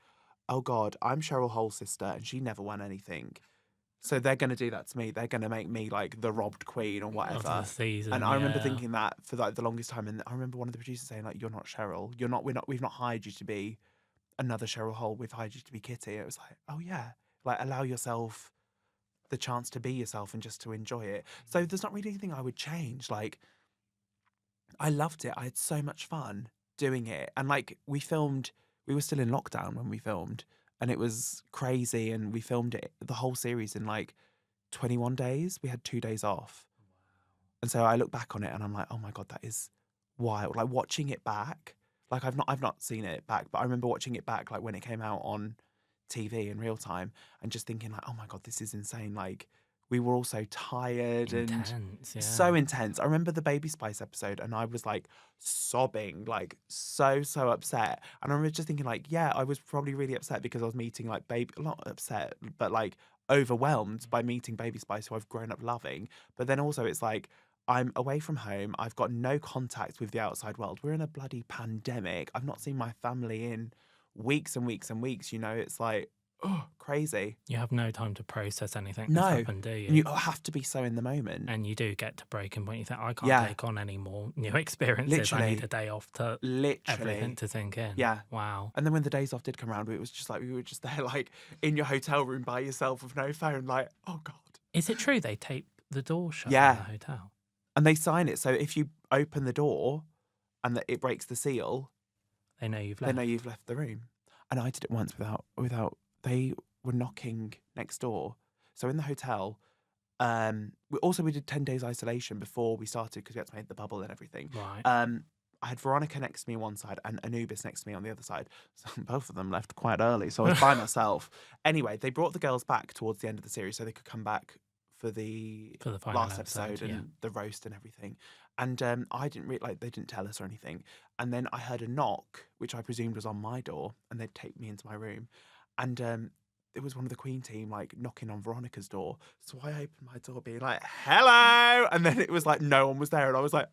Speaker 2: oh God, I'm Cheryl Hole's sister and she never won anything. So they're going to do that to me. They're going to make me like the robbed queen or whatever.
Speaker 1: Of the season,
Speaker 2: and I remember thinking that for like the longest time. And I remember one of the producers saying like, you're not Cheryl. We've not hired you to be another Cheryl Hole. We've hired you to be Kitty. It was like, oh yeah, like allow yourself the chance to be yourself and just to enjoy it. So there's not really anything I would change. Like, I loved it. I had so much fun doing it. And like we were still in lockdown when we filmed, and it was crazy. And we filmed it, the whole series, in like 21 days. We had 2 days off. And so I look back on it and I'm like, oh my God, that is wild. Like watching it back, like I've not seen it back, but I remember watching it back like when it came out on TV in real time, and just thinking like, oh my God, this is insane. Like, we were all so tired and so intense. I remember the Baby Spice episode, and I was like sobbing, like so upset. And I remember just thinking like, yeah, I was probably really upset because I was meeting like not upset, but like overwhelmed by meeting Baby Spice, who I've grown up loving. But then also it's like, I'm away from home. I've got no contact with the outside world. We're in a bloody pandemic. I've not seen my family in weeks and weeks and weeks. You know, it's like, oh, crazy.
Speaker 1: You have no time to process anything
Speaker 2: No.
Speaker 1: that's happened, do you?
Speaker 2: You have to be so in the moment.
Speaker 1: And you do get to breaking point. You think, I can't take on any more new experiences.
Speaker 2: Literally.
Speaker 1: I need a day off to everything to sink in.
Speaker 2: Yeah.
Speaker 1: Wow.
Speaker 2: And then when the days off did come around, it was just like, we were just there like in your hotel room by yourself with no phone, like, oh God.
Speaker 1: Is it true they tape the door shut in the hotel?
Speaker 2: And they sign it. So if you open the door and it breaks the seal,
Speaker 1: they know you've left
Speaker 2: the room. And I did it once without they were knocking next door. So in the hotel, we did 10 days isolation before we started, because we had to make the bubble and everything.
Speaker 1: Right.
Speaker 2: I had Veronica next to me on one side and Anubis next to me on the other side. So both of them left quite early, so I was by myself. Anyway, they brought the girls back towards the end of the series so they could come back for the
Speaker 1: final
Speaker 2: last episode and the roast and everything. And I didn't they didn't tell us or anything. And then I heard a knock, which I presumed was on my door, and they'd take me into my room. And it was one of the Queen team like knocking on Veronica's door. So I opened my door being like, hello. And then it was like no one was there. And I was like,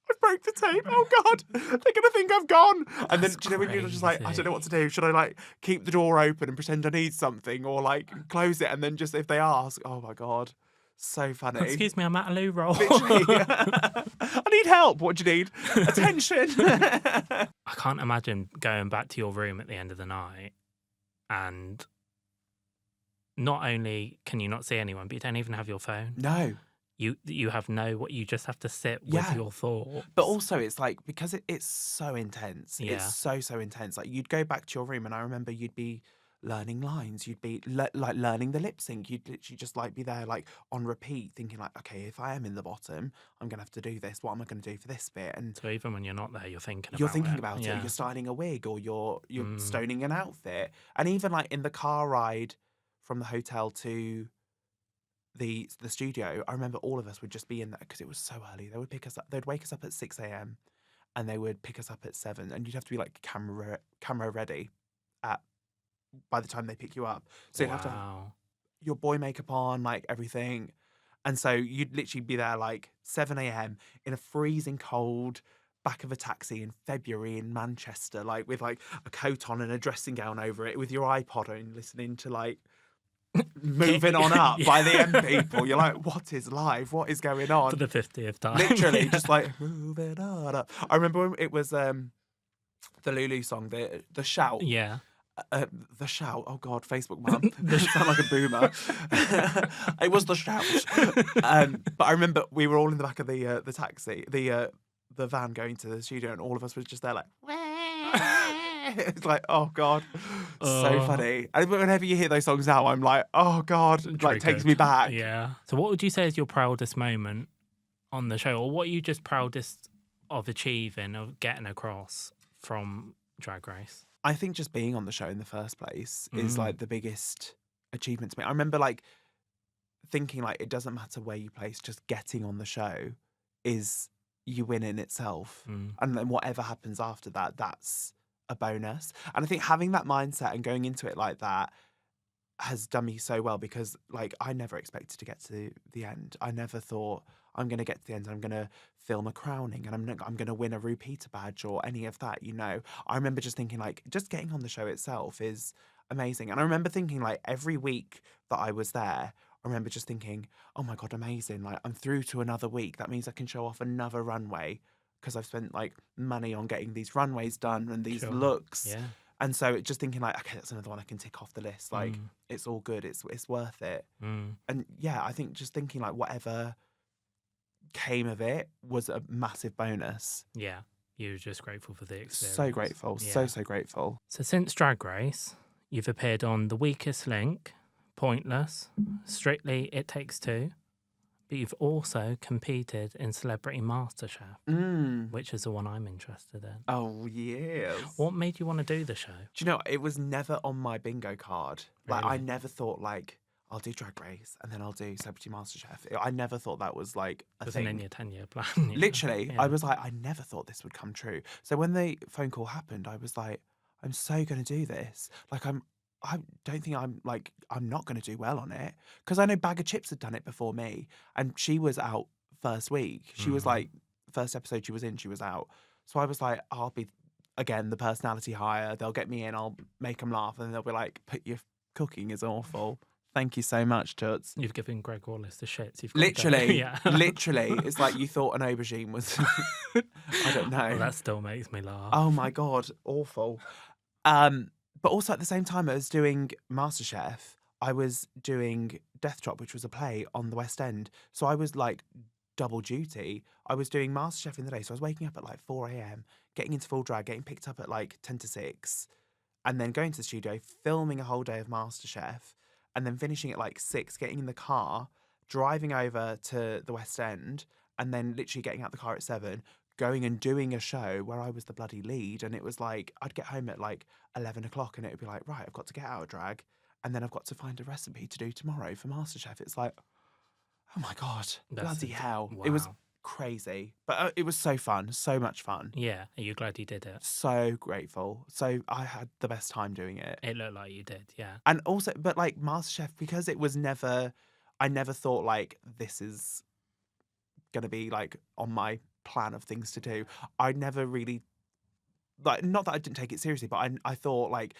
Speaker 2: I'm broke the tape. Oh God, they're going to think I've gone. And then, do you know when you're just like, I don't know what to do. Should I like keep the door open and pretend I need something, or like close it and then just if they ask, oh my God, so funny.
Speaker 1: Excuse me, I'm at a loo roll.
Speaker 2: Literally. I need help. What do you need? Attention.
Speaker 1: I can't imagine going back to your room at the end of the night and not only can you not see anyone, but you don't even have your phone.
Speaker 2: No.
Speaker 1: You have you just have to sit with your thoughts.
Speaker 2: But also it's like, because it's so intense.
Speaker 1: Yeah.
Speaker 2: It's so intense. Like you'd go back to your room and I remember you'd be learning lines. You'd be like learning the lip sync. You'd literally just like be there like on repeat thinking like, okay, if I am in the bottom, I'm going to have to do this. What am I going to do for this bit? And
Speaker 1: so even when you're not there, you're thinking about
Speaker 2: it.
Speaker 1: Yeah.
Speaker 2: You're styling a wig or you're stoning an outfit. And even like in the car ride from the hotel to the studio, I remember all of us would just be in there because it was so early. They would pick us up. They'd wake us up at 6 a.m. and they would pick us up at 7, and you'd have to be like camera ready by the time they pick you up. So you'd have to have your boy makeup on, like everything. And so you'd literally be there like 7 a.m. in a freezing cold back of a taxi in February in Manchester, like with like a coat on and a dressing gown over it, with your iPod on, listening to like Moving On Up by the M People. You're like, what is live? What is going on?
Speaker 1: For the 50th time.
Speaker 2: Literally, just like, moving on up. I remember when it was the Lulu song, the Shout.
Speaker 1: Yeah.
Speaker 2: The Shout. Oh God, Facebook mum. Sound like a boomer. It was the Shout. But I remember we were all in the back of the taxi, the van going to the studio, and all of us were just there like, it's like, oh God, so funny. And whenever you hear those songs now, I'm like, oh God, it like takes me back.
Speaker 1: Yeah. So what would you say is your proudest moment on the show, or what are you just proudest of achieving, of getting across from Drag Race?
Speaker 2: I think just being on the show in the first place is like the biggest achievement to me. I remember like thinking like, it doesn't matter where you place, just getting on the show is you win in itself. And then whatever happens after that, that's a bonus. And I think having that mindset and going into it like that has done me so well, because like I never expected to get to the end. I never thought I'm going to get to the end and I'm going to film a crowning and I'm going to win a repeater badge or any of that, you know. I remember just thinking like, just getting on the show itself is amazing. And I remember thinking like every week that I was there, I remember just thinking, oh my God, amazing. Like I'm through to another week. That means I can show off another runway, because I've spent like money on getting these runways done and these looks.
Speaker 1: Yeah.
Speaker 2: And so it's just thinking like, okay, that's another one I can tick off the list. Like it's all good. It's worth it. And yeah, I think just thinking like whatever came of it was a massive bonus.
Speaker 1: Yeah. You were just grateful for the experience.
Speaker 2: So grateful.
Speaker 1: Yeah.
Speaker 2: So grateful.
Speaker 1: So since Drag Race, you've appeared on The Weakest Link, Pointless, Strictly It Takes Two, but you've also competed in Celebrity MasterChef, which is the one I'm interested in.
Speaker 2: Oh, yes.
Speaker 1: What made you want to do the show?
Speaker 2: Do you know, it was never on my bingo card. Like,
Speaker 1: Really?
Speaker 2: I never thought, like, I'll do Drag Race and then I'll do Celebrity MasterChef. I never thought that was, like, a
Speaker 1: Wasn't
Speaker 2: thing.
Speaker 1: in your 10-year plan.
Speaker 2: Literally,
Speaker 1: Yeah.
Speaker 2: I was like, I never thought this would come true. So when the phone call happened, I was like, I'm so going to do this. Like, I don't think I'm not going to do well on it, because I know Bag of Chips had done it before me and she was out first week. She was like, first episode she was in, she was out. So I was like, I'll be, again, the personality hire. They'll get me in, I'll make them laugh, and they'll be like, but your cooking is awful. Thank you so much, Toots.
Speaker 1: You've given Greg Wallace the shits. You've got
Speaker 2: Literally,
Speaker 1: to
Speaker 2: literally. It's like you thought an aubergine was, I don't know.
Speaker 1: Well, that still makes me laugh.
Speaker 2: Oh my God, awful. But also at the same time as doing MasterChef, I was doing Death Drop, which was a play on the West End. So I was like double duty. I was doing MasterChef in the day. So I was waking up at like 4 a.m, getting into full drag, getting picked up at like 10 to 6, and then going to the studio, filming a whole day of MasterChef, and then finishing at like 6, getting in the car, driving over to the West End, and then literally getting out the car at 7, going and doing a show where I was the bloody lead. And it was like, I'd get home at like 11 o'clock and it would be like, right, I've got to get out of drag and then I've got to find a recipe to do tomorrow for MasterChef. It's like, oh my God, bloody hell.
Speaker 1: Wow.
Speaker 2: It was crazy, but it was so fun, so much fun.
Speaker 1: Yeah. Are you glad you did it?
Speaker 2: So grateful. So I had the best time doing it.
Speaker 1: It looked like you did, yeah.
Speaker 2: And also, but like MasterChef, because it was never, I never thought like this is going to be like on my plan of things to do. I never really, like, not that I didn't take it seriously, but I thought, like,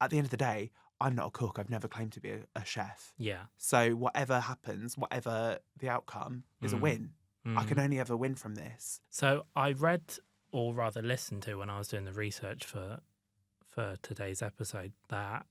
Speaker 2: at the end of the day, I'm not a cook. I've never claimed to be a chef.
Speaker 1: Yeah.
Speaker 2: So whatever happens, whatever the outcome is a win. I can only ever win from this.
Speaker 1: So I read, or rather listened to when I was doing the research for today's episode, that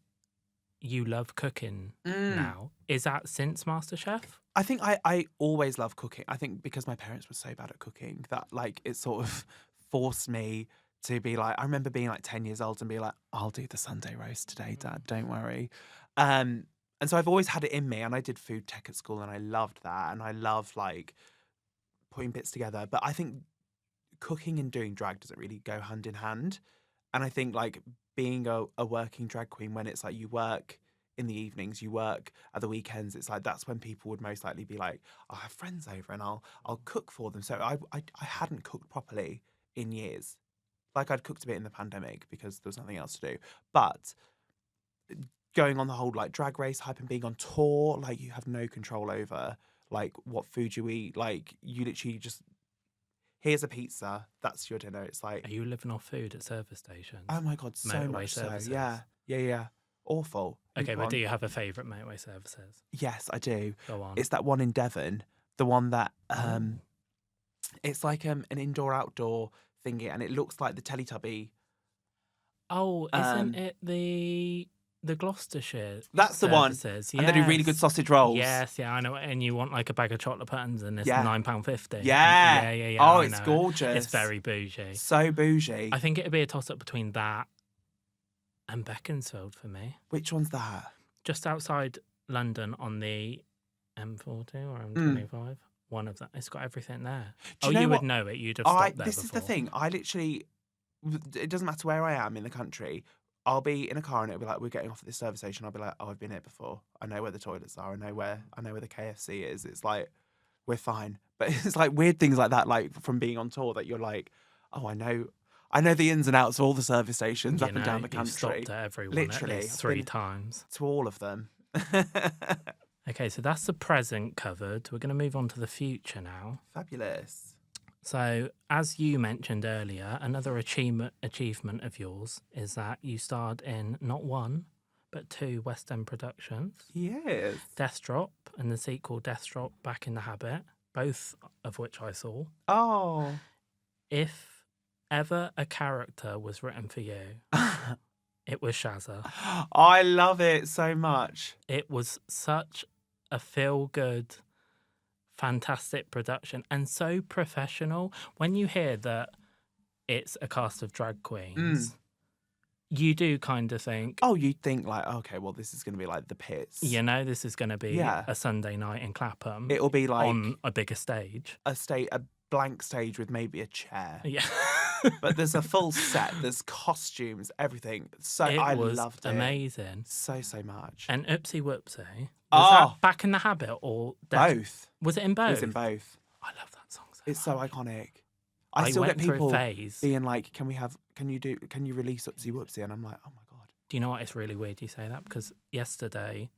Speaker 1: you love cooking now. Is that since MasterChef?
Speaker 2: I think I always love cooking. I think because my parents were so bad at cooking that, like, it sort of forced me to be like, I remember being like 10 years old and be like, I'll do the Sunday roast today, Dad, don't worry. And so I've always had it in me, and I did food tech at school and I loved that. And I love, like, putting bits together. But I think cooking and doing drag doesn't really go hand in hand. And I think, like, being a working drag queen, when it's like you work in the evenings, you work at the weekends, it's like that's when people would most likely be like, I'll have friends over and I'll cook for them. So I hadn't cooked properly in years. Like, I'd cooked a bit in the pandemic because there was nothing else to do. But going on the whole, like, drag race hype and being on tour, like, you have no control over, like, what food you eat. Like, you literally just, here's a pizza, that's your dinner. It's like,
Speaker 1: Are you living off food at service stations?
Speaker 2: oh my God, so
Speaker 1: Motorway
Speaker 2: much
Speaker 1: services?
Speaker 2: so. Yeah. Awful.
Speaker 1: Okay, but do you have a favourite motorway services?
Speaker 2: Yes, I do.
Speaker 1: Go on.
Speaker 2: It's that one in Devon, the one that, it's like an indoor-outdoor thingy, and it looks like the Teletubby.
Speaker 1: Oh, isn't it the Gloucestershire?
Speaker 2: That's the one.
Speaker 1: Services?
Speaker 2: And they do really good sausage rolls.
Speaker 1: Yes, yeah, I know. And you want like a bag of chocolate buttons, and it's
Speaker 2: Yeah.
Speaker 1: £9.50.
Speaker 2: Yeah. Oh,
Speaker 1: I
Speaker 2: it's
Speaker 1: know.
Speaker 2: gorgeous.
Speaker 1: It's very bougie.
Speaker 2: So bougie.
Speaker 1: I think it'd be a toss-up between that and Beaconsfield for me.
Speaker 2: Which one's that?
Speaker 1: Just outside London on the M40 or M25. One of them. It's got everything there.
Speaker 2: Do you know
Speaker 1: you
Speaker 2: what?
Speaker 1: would know it. You'd have stopped there
Speaker 2: This
Speaker 1: before.
Speaker 2: is the thing. I literally, it doesn't matter where I am in the country. I'll be in a car and it'll be like, we're getting off at this service station. I'll be like, oh, I've been here before. I know where the toilets are. I know where the KFC is. It's like, we're fine. But it's like weird things like that, like from being on tour, that you're like, oh, I know the ins and outs of all the service stations up and down the country.
Speaker 1: Stopped at everyone
Speaker 2: Literally,
Speaker 1: at least
Speaker 2: I've
Speaker 1: 3
Speaker 2: been
Speaker 1: times.
Speaker 2: To all of them.
Speaker 1: Okay, so that's the present covered. We're going to move on to the future now.
Speaker 2: Fabulous.
Speaker 1: So, as you mentioned earlier, another achievement of yours is that you starred in not one, but 2 West End productions.
Speaker 2: Yes.
Speaker 1: Death Drop and the sequel Death Drop Back in the Habit, both of which I saw.
Speaker 2: Oh.
Speaker 1: If ever a character was written for you, it was Shazza.
Speaker 2: I love it so much.
Speaker 1: It was such a feel-good, fantastic production and so professional. When you hear that it's a cast of drag queens, you do kind of think,
Speaker 2: oh, you'd think like, okay, well, this is going to be like the pits.
Speaker 1: you know, this is going to be
Speaker 2: Yeah.
Speaker 1: a Sunday night in Clapham.
Speaker 2: It'll be like
Speaker 1: on a bigger stage.
Speaker 2: a blank stage with maybe a chair.
Speaker 1: Yeah.
Speaker 2: But there's a full set. There's costumes, everything. So I loved it.
Speaker 1: Amazing.
Speaker 2: So much.
Speaker 1: And Oopsie Whoopsie. Was that Back in the Habit or
Speaker 2: both?
Speaker 1: Was it in both?
Speaker 2: It was in both.
Speaker 1: I love that song so
Speaker 2: It's
Speaker 1: much.
Speaker 2: so iconic. I still
Speaker 1: went
Speaker 2: get
Speaker 1: through
Speaker 2: people
Speaker 1: a phase.
Speaker 2: being like, can you release Oopsie Whoopsie? And I'm like, oh my God.
Speaker 1: Do you know what? It's really weird you say that, because yesterday,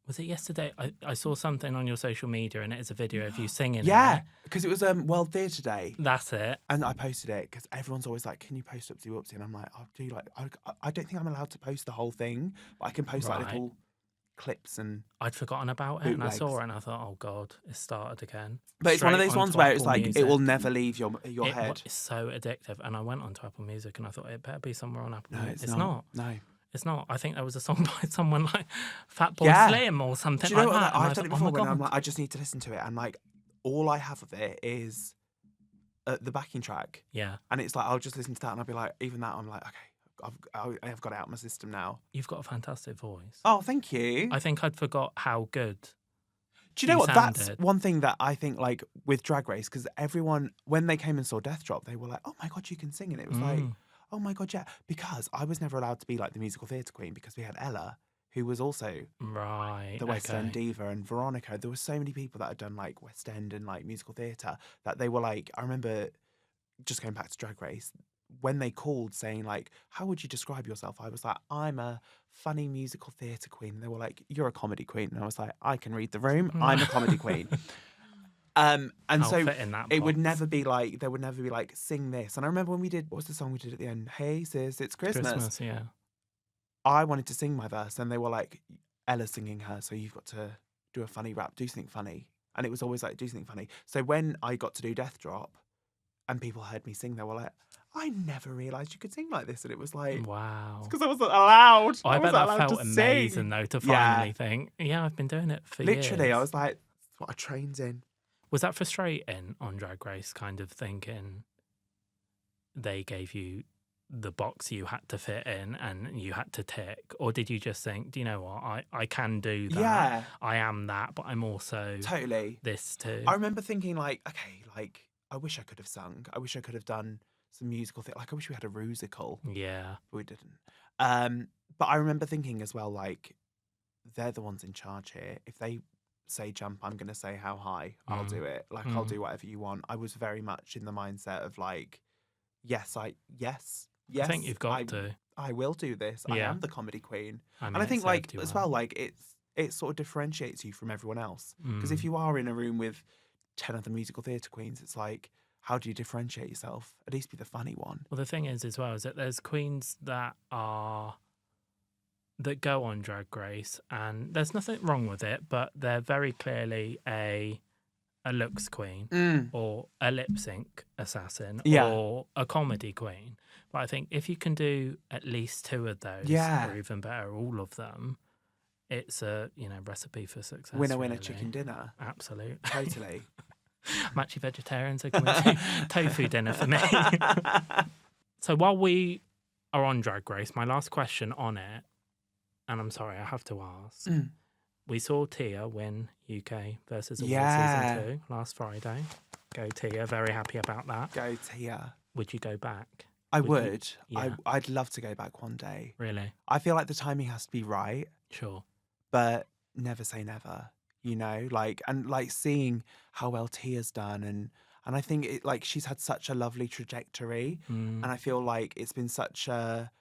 Speaker 1: was it yesterday? I saw something on your social media and it's a video of you singing.
Speaker 2: Yeah, because it was World Theatre Day.
Speaker 1: That's it.
Speaker 2: And I posted it because everyone's always like, can you post Oopsie Whoopsie? And I'm like, oh, do you like, I don't think I'm allowed to post the whole thing, but I can post like
Speaker 1: Right.
Speaker 2: little clips and.
Speaker 1: I'd forgotten about it and I saw
Speaker 2: Bootlegs.
Speaker 1: it and I thought, oh God, it started again.
Speaker 2: But it's one of
Speaker 1: Straight
Speaker 2: those ones
Speaker 1: onto
Speaker 2: where it's
Speaker 1: Apple
Speaker 2: like,
Speaker 1: Music.
Speaker 2: it will never leave your head.
Speaker 1: It's so addictive. And I went onto Apple Music and I thought it better be somewhere on Apple
Speaker 2: No,
Speaker 1: Music.
Speaker 2: it's not. No.
Speaker 1: It's not. I think there was a song by someone like Fatboy
Speaker 2: Yeah.
Speaker 1: Slim or something
Speaker 2: Do you know
Speaker 1: like
Speaker 2: what?
Speaker 1: that. And
Speaker 2: I've
Speaker 1: I
Speaker 2: done it
Speaker 1: thought,
Speaker 2: before
Speaker 1: oh my
Speaker 2: when I'm
Speaker 1: God.
Speaker 2: like, I just need to listen to it. And like, all I have of it is the backing track.
Speaker 1: Yeah.
Speaker 2: And it's like, I'll just listen to that and I'll be like, even that, I'm like, okay, I've got it out of my system now.
Speaker 1: You've got a fantastic voice.
Speaker 2: Oh, thank you.
Speaker 1: I think I'd forgot how good.
Speaker 2: Do you know
Speaker 1: you
Speaker 2: what? That's
Speaker 1: sounded.
Speaker 2: one thing that I think, like, with Drag Race, because everyone, when they came and saw Death Drop, they were like, oh my God, you can sing. And it was like, oh my God, yeah. Because I was never allowed to be like the musical theatre queen because we had Ella, who was also
Speaker 1: Right.
Speaker 2: the West End
Speaker 1: okay.
Speaker 2: diva, and Veronica. There were so many people that had done like West End and like musical theatre that they were like, I remember just going back to Drag Race, when they called saying like, how would you describe yourself? I was like, I'm a funny musical theatre queen. And they were like, you're a comedy queen. And I was like, I can read the room. I'm a comedy queen. And
Speaker 1: I'll
Speaker 2: so
Speaker 1: fit in that
Speaker 2: it would
Speaker 1: box.
Speaker 2: never be like, there would never be like, sing this. And I remember when we did, what was the song we did at the end? Hey sis, it's Christmas.
Speaker 1: Yeah.
Speaker 2: I wanted to sing my verse and they were like, Ella's singing her, so you've got to do a funny rap, do something funny. And it was always like, do something funny. So when I got to do Death Drop and people heard me sing, they were like, I never realised you could sing like this. And it was like,
Speaker 1: Wow.
Speaker 2: because I wasn't allowed.
Speaker 1: I bet
Speaker 2: wasn't
Speaker 1: that
Speaker 2: allowed
Speaker 1: felt
Speaker 2: to
Speaker 1: amazing
Speaker 2: sing.
Speaker 1: though, to
Speaker 2: Yeah.
Speaker 1: finally think, yeah, I've been doing it for
Speaker 2: Literally,
Speaker 1: years.
Speaker 2: I was like, that's what I trained in.
Speaker 1: Was that frustrating on Drag Race, kind of thinking they gave you the box you had to fit in and you had to tick? Or did you just think, do you know what, I can do that.
Speaker 2: Yeah.
Speaker 1: I am that, but I'm also
Speaker 2: Totally.
Speaker 1: this too.
Speaker 2: I remember thinking like, okay, like, I wish I could have sung. I wish I could have done some musical thing. Like, I wish we had a rusical.
Speaker 1: Yeah.
Speaker 2: But we didn't. But I remember thinking as well, like, they're the ones in charge here. If they say jump, I'm going to say how high. I'll do it. Like, I'll do whatever you want. I was very much in the mindset of like, yes.
Speaker 1: I think you've got to.
Speaker 2: I will do this. I am the comedy queen.
Speaker 1: I mean,
Speaker 2: and I think like as well, like it sort of differentiates you from everyone else. Because if you are in a room with 10 other musical theatre queens, it's like, how do you differentiate yourself? At least be the funny one.
Speaker 1: Well, the thing is as well is that there's queens that go on Drag Race, and there's nothing wrong with it, but they're very clearly a looks queen or a lip sync assassin or a comedy queen. But I think if you can do at least 2 of those, or even better, all of them, it's a recipe for success.
Speaker 2: Winner,
Speaker 1: really.
Speaker 2: winner, chicken dinner.
Speaker 1: Absolutely.
Speaker 2: Totally.
Speaker 1: I'm actually vegetarian, so coming to tofu dinner for me. So while we are on Drag Race, my last question on it, and I'm sorry, I have to ask. We saw Tia win UK versus Award Season 2 last Friday. Go Tia, very happy about that.
Speaker 2: Go Tia.
Speaker 1: Would you go back?
Speaker 2: I would.
Speaker 1: Yeah.
Speaker 2: I'd love to go back one day.
Speaker 1: Really?
Speaker 2: I feel like the timing has to be right.
Speaker 1: Sure.
Speaker 2: But never say never, like, and like seeing how well Tia's done. And I think it, like, she's had such a lovely trajectory. And I feel like it's been such a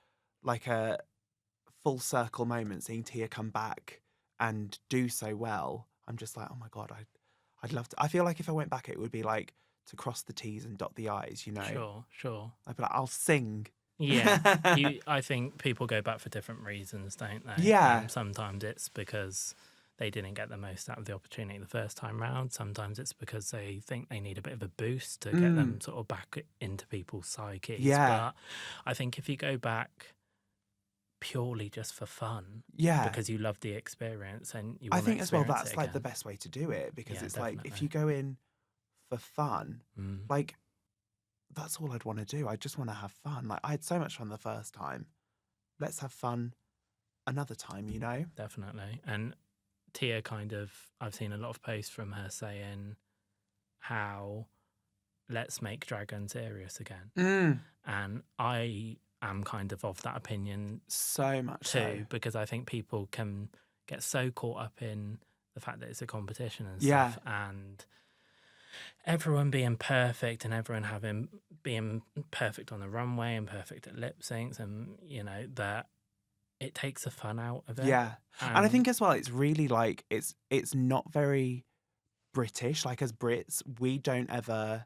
Speaker 2: full circle moment seeing Tia come back and do so well. I'm just like, oh my God, I'd love to. I feel like if I went back, it would be like to cross the T's and dot the I's,
Speaker 1: Sure.
Speaker 2: I'd be like, I'll sing.
Speaker 1: Yeah. I think people go back for different reasons, don't they?
Speaker 2: Yeah.
Speaker 1: Sometimes it's because they didn't get the most out of the opportunity the first time round. Sometimes it's because they think they need a bit of a boost to get them sort of back into people's psyches.
Speaker 2: Yeah.
Speaker 1: But I think if you go back purely just for fun, because you love the experience and you want
Speaker 2: I think as well
Speaker 1: experience
Speaker 2: that's
Speaker 1: it
Speaker 2: like the
Speaker 1: again.
Speaker 2: best way to do it, because it's
Speaker 1: definitely.
Speaker 2: like if you go in for fun, like that's all I'd want to do. I just want to have fun. Like, I had so much fun the first time. Let's have fun another time,
Speaker 1: Definitely. And Tia I've seen a lot of posts from her saying how let's make drag unserious again. And I am kind of that opinion
Speaker 2: so much
Speaker 1: too, because I think people can get so caught up in the fact that it's a competition and stuff, and everyone being perfect and everyone being perfect on the runway and perfect at lip syncs, and that it takes the fun out of it.
Speaker 2: Yeah. And I think as well, it's really like it's not very British. Like, as Brits, we don't ever,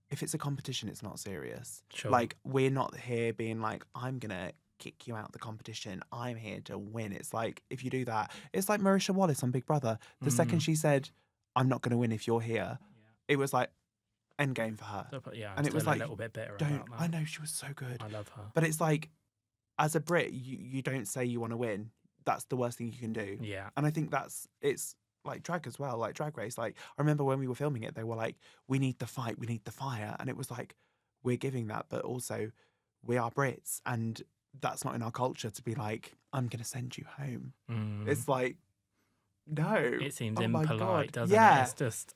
Speaker 2: if it's a competition, it's not serious.
Speaker 1: Sure.
Speaker 2: Like, we're not here being like, I'm gonna kick you out the competition, I'm here to win. It's like, if you do that, it's like Marisha Wallace on Big Brother. The second she said, I'm not gonna win if you're here, it was like end game for her.
Speaker 1: And it was like a little bit bitter about that.
Speaker 2: I know, she was so good.
Speaker 1: I love her.
Speaker 2: But it's like, as a Brit, you don't say you want to win. That's the worst thing you can do.
Speaker 1: Yeah.
Speaker 2: And I think it's like drag as well, like Drag Race. Like, I remember when we were filming it, they were like, we need the fight, we need the fire. And it was like, we're giving that, but also we are Brits. And that's not in our culture to be like, I'm going to send you home. It's like, no.
Speaker 1: It seems
Speaker 2: oh
Speaker 1: impolite, doesn't it? It's just,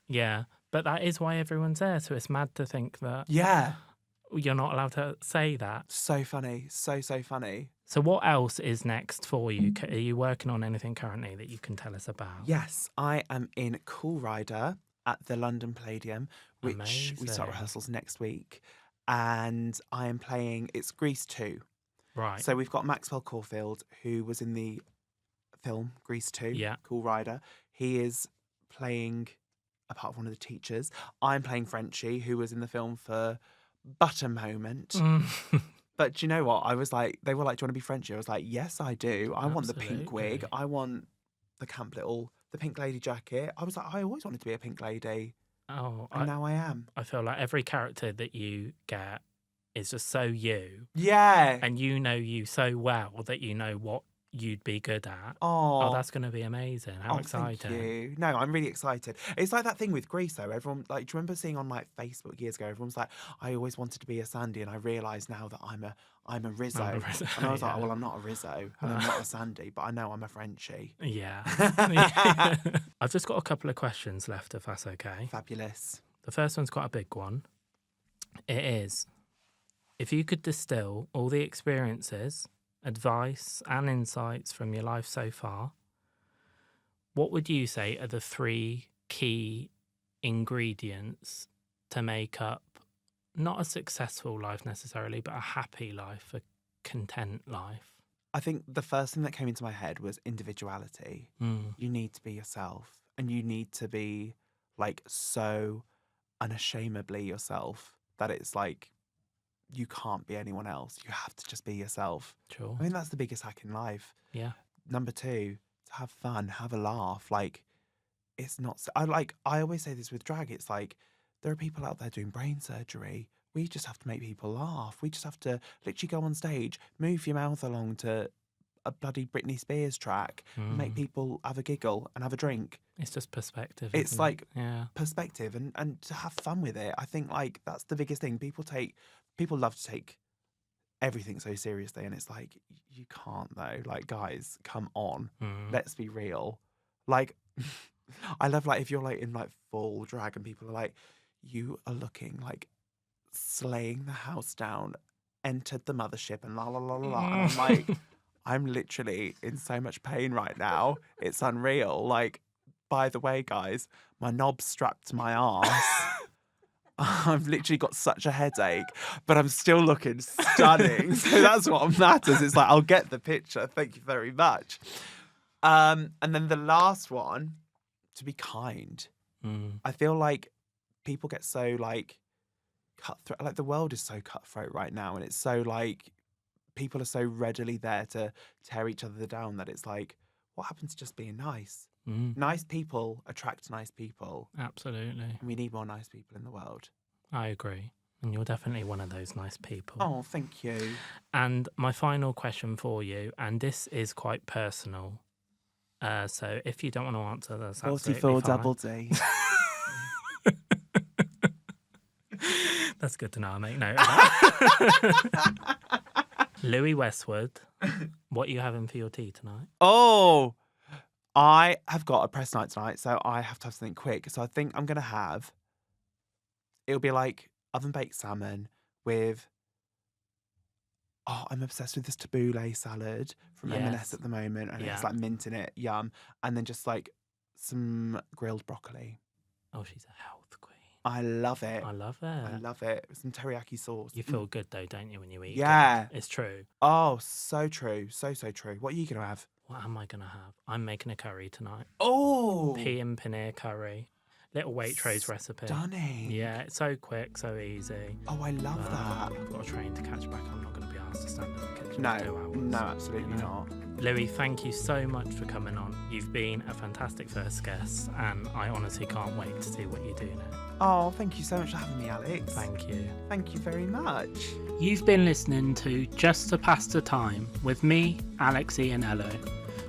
Speaker 1: But that is why everyone's there. So it's mad to think that you're not allowed to say that.
Speaker 2: So funny. So funny.
Speaker 1: So what else is next for you? Are you working on anything currently that you can tell us about?
Speaker 2: Yes, I am in Cool Rider at the London Palladium, which
Speaker 1: Amazing.
Speaker 2: we start rehearsals next week. And I am playing, it's Grease 2.
Speaker 1: Right.
Speaker 2: So we've got Maxwell Caulfield, who was in the film Grease 2, Cool Rider. He is playing apart from one of the teachers. I'm playing Frenchie, who was in the film for but a moment. But do you know what? I was like, they were like, do you want to be Frenchie? I was like, yes, I do. I want the pink wig. I want the the pink lady jacket. I was like, I always wanted to be a pink lady.
Speaker 1: Oh,
Speaker 2: and now I am.
Speaker 1: I feel like every character that you get is just so you.
Speaker 2: Yeah.
Speaker 1: And you know you so well that you know what you'd be good at.
Speaker 2: Oh,
Speaker 1: that's going to be amazing. How exciting.
Speaker 2: Thank you. No, I'm really excited. It's like that thing with Grease, though. Everyone, like, do you remember seeing on, like, Facebook years ago, everyone's like, I always wanted to be a Sandy, and I realise now that I'm a Rizzo. And I was like, oh, well, I'm not a Rizzo, and I'm not a Sandy, but I know I'm a Frenchie.
Speaker 1: Yeah. I've just got a couple of questions left, if that's okay.
Speaker 2: Fabulous.
Speaker 1: The first one's quite a big one. It is, if you could distill all the experiences, advice and insights from your life so far, what would you say are the 3 key ingredients to make up not a successful life necessarily, but a happy life, a content life?
Speaker 2: I think the first thing that came into my head was individuality. You need to be yourself, and you need to be like so unashamedly yourself that it's like you can't be anyone else. You have to just be yourself.
Speaker 1: Sure.
Speaker 2: I mean, that's the biggest hack in life.
Speaker 1: Yeah.
Speaker 2: Number 2, to have fun, have a laugh. Like, it's not... I always say this with drag. It's like, there are people out there doing brain surgery. We just have to make people laugh. We just have to literally go on stage, move your mouth along to a bloody Britney Spears track, make people have a giggle and have a drink.
Speaker 1: It's just perspective.
Speaker 2: It's like
Speaker 1: yeah.
Speaker 2: perspective and to have fun with it. I think like that's the biggest thing. People love to take everything so seriously, and it's like, you can't though. Like, guys, come on. Let's be real. Like, I love like if you're like in like full drag and people are like, you are looking like slaying the house down, entered the mothership and la la la la la. And I'm like, I'm literally in so much pain right now. It's unreal. Like, by the way, guys, my knob's strapped to my arse. I've literally got such a headache, but I'm still looking stunning. So that's what matters. It's like, I'll get the picture. Thank you very much. And then the last one, to be kind. I feel like people get so like cutthroat. Like, the world is so cutthroat right now, and it's so like people are so readily there to tear each other down that it's like, what happens to just being nice? Nice people attract nice people.
Speaker 1: Absolutely.
Speaker 2: And we need more nice people in the world.
Speaker 1: I agree. And you're definitely one of those nice people.
Speaker 2: Oh, thank you.
Speaker 1: And my final question for you, and this is quite personal. So if you don't want to answer, that's absolutely
Speaker 2: 44
Speaker 1: fine.
Speaker 2: double D.
Speaker 1: That's good to know. I'll make note of that. Louis Westwood, what are you having for your tea tonight?
Speaker 2: Oh, I have got a press night tonight, so I have to have something quick. So I think I'm going to have, it'll be like oven-baked salmon with, I'm obsessed with this tabbouleh salad from M&S at the moment, and it's like mint in it, yum. And then just like some grilled broccoli.
Speaker 1: Oh, she's a health queen.
Speaker 2: I love it.
Speaker 1: I love it.
Speaker 2: I love it. With some teriyaki sauce.
Speaker 1: You feel good though, don't you, when you eat
Speaker 2: Yeah.
Speaker 1: it? It's true.
Speaker 2: Oh, so true. So true. What are you going to have?
Speaker 1: What am I going to have? I'm making a curry tonight.
Speaker 2: Oh!
Speaker 1: Pea and paneer curry. Little Waitrose recipe.
Speaker 2: Stunning.
Speaker 1: Yeah, it's so quick, so easy.
Speaker 2: Oh, I love that.
Speaker 1: I've got a train to catch back. I'm not going to be asked to stand in the kitchen
Speaker 2: No,
Speaker 1: for 2 hours.
Speaker 2: no, absolutely not.
Speaker 1: Louis, thank you so much for coming on. You've been a fantastic first guest, and I honestly can't wait to see what you do now.
Speaker 2: Oh, thank you so much for having me, Alex.
Speaker 1: Thank you.
Speaker 2: Thank you very much.
Speaker 1: You've been listening to Just to Pass the Time with me, Alex Ianello.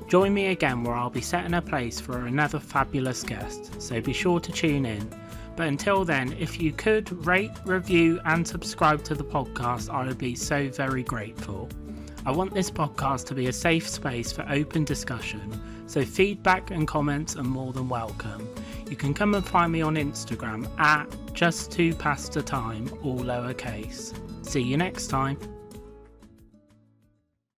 Speaker 1: Join me again where I'll be setting a place for another fabulous guest, so be sure to tune in. But until then, if you could rate, review and subscribe to the podcast, I would be so very grateful. I want this podcast to be a safe space for open discussion, so feedback and comments are more than welcome. You can come and find me on Instagram at just2passthetime, all lowercase. See you next time.